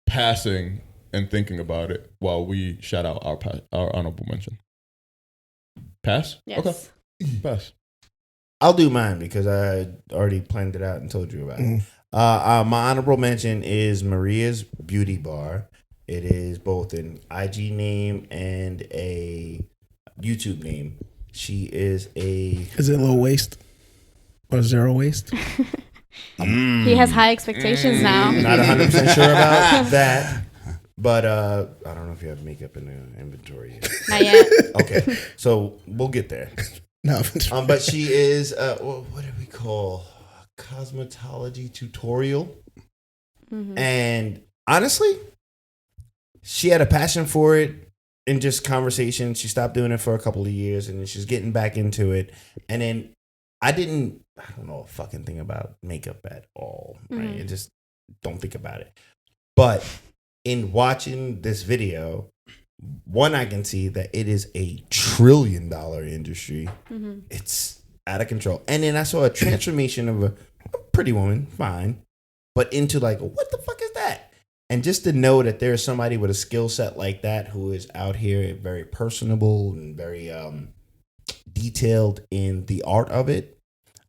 passing and thinking about it while we shout out our honorable mention. Pass? Yes. Okay. Pass. I'll do mine because I already planned it out and told you about it. My honorable mention is Maria's Beauty Bar. It is both an IG name and a YouTube name. She is Is it low waste or zero waste? He has high expectations now. Not 100% sure about that. But I don't know if you have makeup in the inventory yet. Not yet. Okay, so we'll get there. No. But she is what do we call a cosmetology tutorial? And honestly, she had a passion for it in just conversation. She stopped doing it for a couple of years, and then she's getting back into it. And then I don't know a fucking thing about makeup at all. Right? I just don't think about it. But in watching this video, one, I can see that it is a $1 trillion industry. It's out of control. And then I saw a transformation of a pretty woman, fine, but into like, what the fuck is that? And just to know that there's somebody with a skill set like that who is out here very personable and very detailed in the art of it,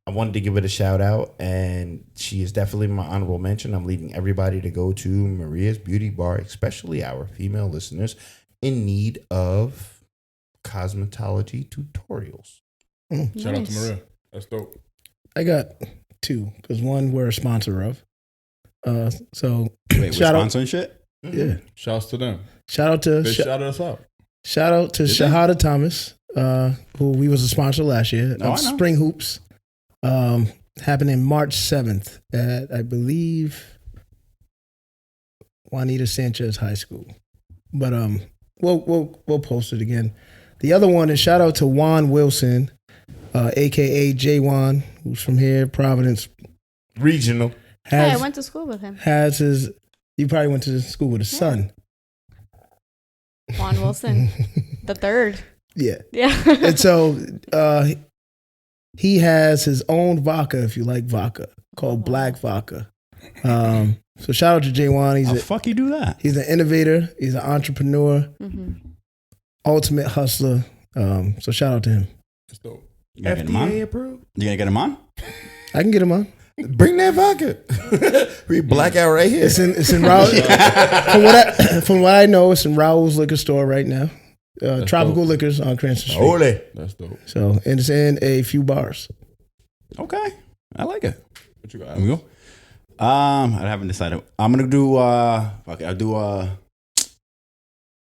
I wanted to give it a shout out. And she is definitely my honorable mention. I'm leading everybody to go to Maria's Beauty Bar, especially our female listeners in need of cosmetology tutorials. Shout out to Maria. That's dope. I got two because one we're a sponsor of. So Wait, we're sponsoring shit? Yeah. Shouts to them. Shout out to They shouted us out. Shout out to Shahada Thomas, who we was a sponsor last year of Spring Hoops. Happening March 7th at, I believe, Juanita Sanchez High School. But we'll post it again. The other one is shout out to Juan Wilson, aka J Juan, who's from here, Providence Regional. I went to school with him. You probably went to school with his son. Juan Wilson, the third. Yeah. Yeah. And so he has his own vodka, if you like vodka, called Black Vodka. So shout out to J Juan. How the fuck you do that? He's an innovator. He's an entrepreneur. Ultimate hustler. So shout out to him. That's dope. You gonna get him on? Approved. You gonna get him on? I can get him on. Bring that vodka. We blackout right here. It's in Raul. From what I know, it's in Raul's liquor store right now. Tropical dope. Liquors on Cranston Street. Ole. That's dope. So and it's in a few bars. Okay, I like it. What you got? Here we go. I haven't decided. I'm gonna do. I'll do.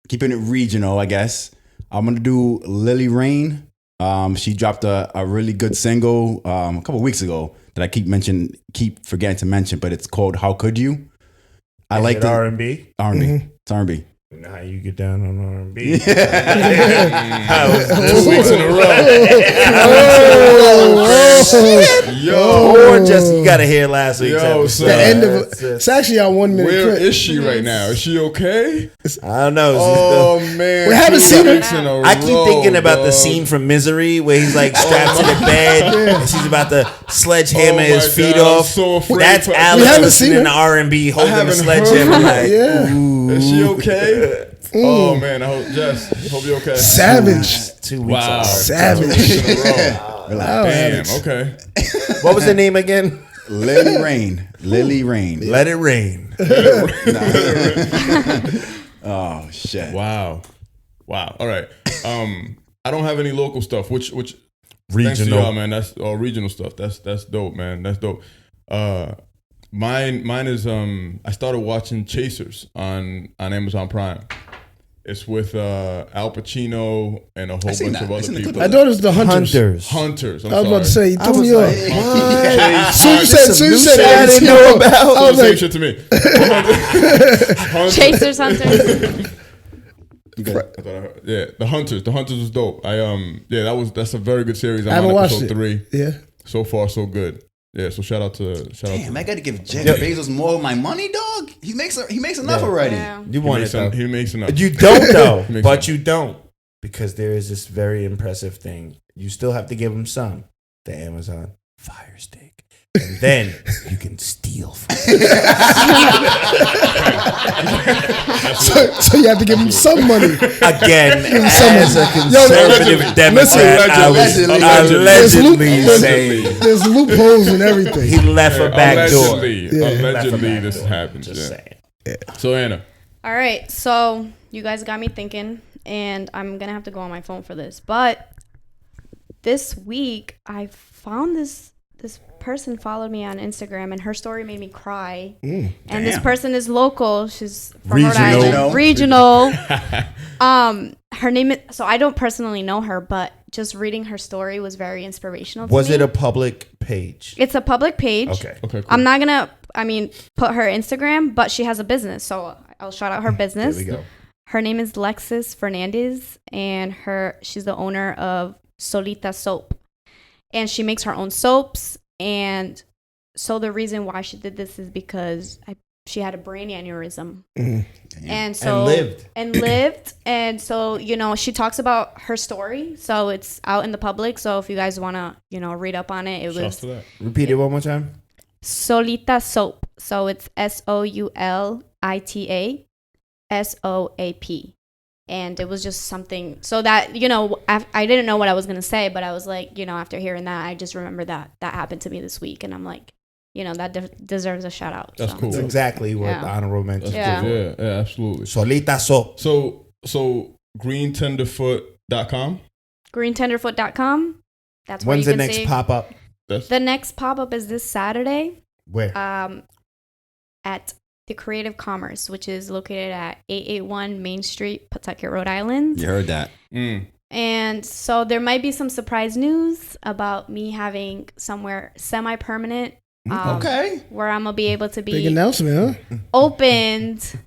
Keeping it regional, I guess. I'm gonna do Lilly Rayne. She dropped a really good single a couple weeks ago that I keep forgetting to mention, but it's called "How Could You." I like the R&B. R&B. It's R&B. You know how you get down on R&B. 2 weeks in a row. Or just you got to hear last week's episode. The end of it's actually our 1 minute Where clip. is she right now? Is she okay? I don't know. Oh man, We haven't seen her. I keep thinking about the scene from Misery where he's like strapped to the bed and she's about to sledgehammer his feet off. So That's We Alex haven't listening seen her. to R&B holding a haven't sledgehammer. heard Like, Yeah. Is she okay? Oh man, I hope you're okay. Savage. 2 weeks. Wow, Out. Savage. 2 weeks in a row. Oh, Damn. Alex. Okay. What was the name again? Lilly Rayne. Lilly Rayne. Let it rain. Oh shit! Wow. All right. I don't have any local stuff. Which Regional. thanks to y'all, man. That's all regional stuff. That's dope, man. That's dope. Mine is I started watching Chasers on Amazon Prime. It's with Al Pacino and a whole bunch of other people. I thought it was the Hunters. Hunters. I was about to say, you threw me like, off. what? So you said I didn't know about. I was Same like, shit to me. Chasers, Hunters. I thought I heard. Yeah, the Hunters. The Hunters was dope. That's a very good series. I haven't on watched episode it. 3. Yeah. So far, so good. Yeah, so shout out to Damn, I gotta give Jeff Bezos more of my money, dog. He makes enough already. Yeah. You want it though. He makes enough. You don't though, Makes but sense. you don't, because there is this very impressive thing. You still have to give him some. The Amazon Fire Stick, and then you can steal from it. So you have to give him some money. Again, some as a allegedly. conservative Democrat, I was allegedly saying There's loopholes and everything. he left a back door. Allegedly, this happens. Just Yeah. saying. So Anna, All right, so you guys got me thinking, and I'm gonna have to go on my phone for this. But this week, I found this person followed me on Instagram, and her story made me cry. And this person is local. She's from Rhode Island. Regional. Her name is. So I don't personally know her, but just reading her story was very inspirational. To Was me. it a public page? It's a public page. Okay. cool. I'm not gonna. Put her Instagram, but she has a business, so I'll shout out her business. There we go. Her name is Lexis Fernandez, and she's the owner of Soulita soap, and she makes her own soaps. And so the reason why she did this is because she had a brain aneurysm, and lived. And so she talks about her story, so it's out in the public. So if you guys want to read up on it, Repeat it one more time. Soulita soap. So it's Soulita SOAP. And it was just something so that, I didn't know what I was going to say, but I was like, after hearing that, I just remember that happened to me this week. And I'm like, that deserves a shout out. That's cool. That's exactly what the honorable mention. Yeah, absolutely. Soulita soap. So Greentenderfoot.com. Greentenderfoot.com. That's where When's you the can next see. pop-up? The next pop-up is this Saturday. Where? At the Creative Commerce, which is located at 881 Main Street, Pawtucket, Rhode Island. You heard that. And so there might be some surprise news about me having somewhere semi-permanent. Where I'm going to be able to be Big announcement, huh? opened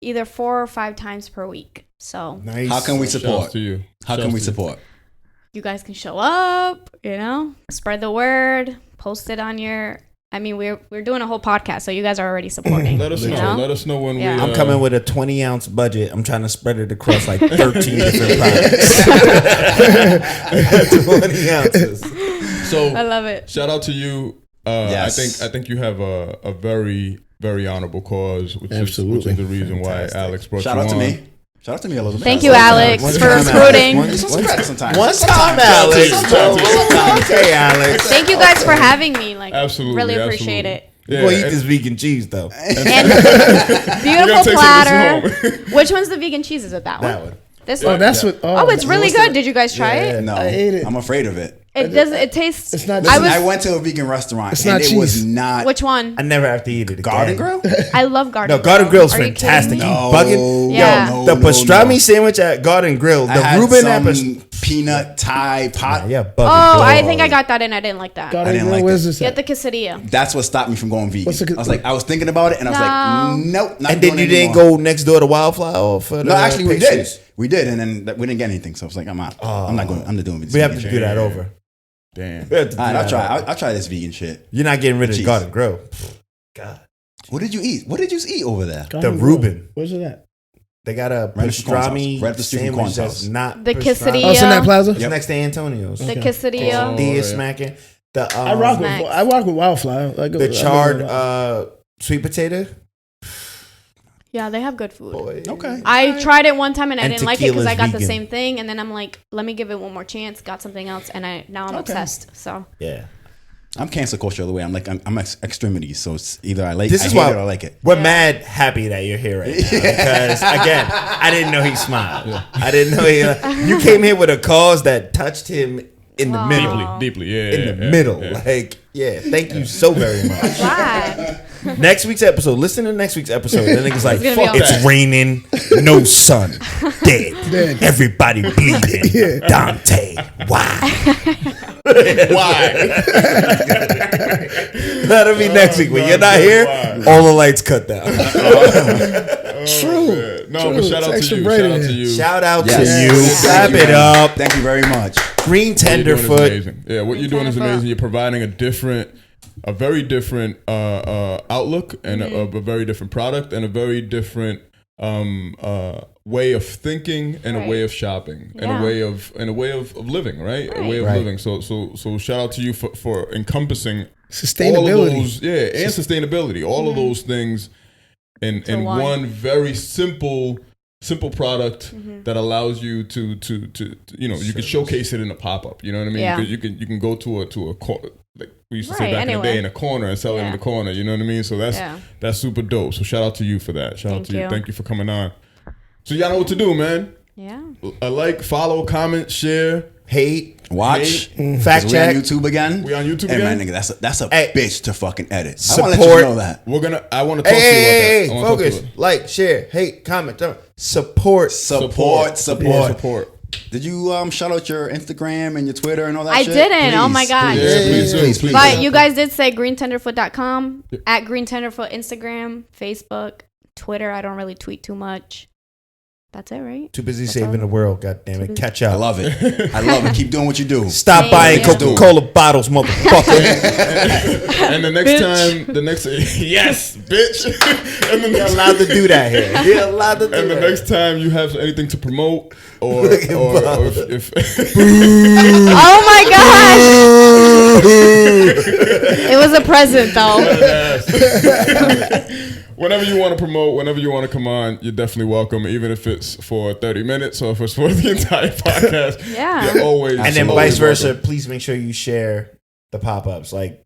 either 4 or 5 times per week. So Nice. How can we support? To you. How can we support? you guys can show up, spread the word, post it on your... we're doing a whole podcast, so you guys are already supporting. Let us know. Let us know when Yeah. we... I'm coming with a 20-ounce budget. I'm trying to spread it across like 13 different products. 20 ounces. So I love it. shout out to you. Yes. I think you have a very, very honorable cause, which is the reason why Alex brought Shout you out to on. me. Shout out to me a little bit. Thank you, Alex, One for time, recruiting. Alex. Some credit sometimes. One time, Alex. Okay, Alex. Thank you guys for having me. Absolutely, really appreciate absolutely. it. You're going to eat this vegan cheese, though. And beautiful take platter. some of this Which one's the vegan cheese? Is it that one? That one. This Oh, one? that's what. Oh, it's really good. Did you guys try it? No, I ate it. I'm afraid of it. It does. It tastes. It's not. I went to a vegan restaurant It's and not it was cheese. not Which one? I never have to eat it again. Garden Grill. I love Garden No, Garden Grill. Grill's Are you kidding fantastic. me? You bugging? Yeah. Yo, the pastrami sandwich at Garden Grill, I the had Reuben some peanut Thai pot. Yeah, bugging. Oh, I think I got that and I didn't like that. Garden didn't Grill, like where's that. this Get at? the quesadilla. That's what stopped me from going vegan. What's the- I was thinking about it and I was like, nope, not And then doing you it didn't anymore. go next door to Wildflower for the No, actually we pastries? did. We did, and then we didn't get anything. So I was like, I'm out. I'm not going. I'm not doing this. We have vegan to shit. do that over. Damn. We have to do All right, that I'll try. over. I'll try this vegan shit. You're not getting rid of Cheese. Garden Grill. God. What did you eat? What did you eat over there? Garden The Grill. Reuben. Where's it at? They got a Right up the corn pastrami house. Right up the street from sandwich Corn's that's house. not The pastrami. quesadilla. Oh, it's in that plaza. It's next to Antonio's. The quesadilla. Oh, D is yeah. smacking. The I rock with. Snacks. I rock with Wildflower. the charred sweet potato. Yeah, they have good food. Boy. Okay. I tried it one time and I And didn't like it because I got tequila's the vegan. same thing, and then I'm like, let me give it one more chance. Got something else, and now I'm obsessed. So Yeah. I'm cancel culture the way I'm like I'm extremities, so it's either I hate it or I like it. We're mad happy that you're here right now because again, I didn't know he smiled. Yeah. I didn't know you came here with a cause that touched him in the middle, deeply, in the middle. Yeah. Like, thank you so very much. Why? Next week's episode. Listen to next week's episode. The nigga's like, fuck it's raining, no sun, dead, everybody bleeding. Dante, why? Why? That'll be next week. When you're not here, all the lights cut down. True. No, but shout out to you. Shout out to Yes. you. Yes. Clap it up. Thank you very much. Greentenderfoot. Yeah, what you're doing is amazing. You're providing a very different outlook and a very different product and a very different way of thinking and a way of shopping and a way of living, right? A way of living. So shout out to you for encompassing sustainability. All of those, and sustainability. All of those things in one very simple product that allows you to you can showcase it in a pop-up. You know what I mean? Yeah. You can go to a like we used to say back in the day, in a corner and sell it in the corner. You know what I mean? So that's super dope. So shout out to you for that. Shout out to you. Thank you for coming on. So y'all know what to do, man. Yeah. Like, follow, comment, share, hate, watch, fact check. We on YouTube again. We on YouTube again. Man, nigga, that's a bitch to fucking edit. Support. I want to let you know that. I want to talk to you about that. Focus. Like, share, hate, comment. Support. Did you shout out your Instagram and your Twitter and all that shit? I didn't. Oh my god. Please. But you guys did say greentenderfoot.com, at greentenderfoot, Instagram, Facebook, Twitter. I don't really tweet too much. That's it, right? Too busy saving the world, God damn it. Catch up. I love it. Keep doing what you do. Stop buying Coca-Cola bottles, motherfucker. And the next yes, bitch. And You're allowed to do that here. You're allowed to do that. And the next time you have anything to promote or if oh my gosh. It was a present though. Whenever you want to promote, whenever you want to come on, you're definitely welcome, even if it's for 30 minutes or if it's for the entire podcast. You're always. And then vice versa, please make sure you share the pop-ups. Like,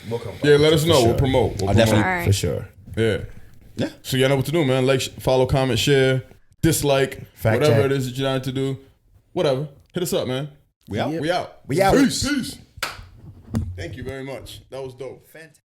we'll come let us know. Sure. We'll promote. Definitely. For sure. Yeah. So you know what to do, man. Like, follow, comment, share, dislike, whatever it is that you're trying to do. Whatever. Hit us up, man. We out. We out. We out. Peace. Thank you very much. That was dope. Fantastic.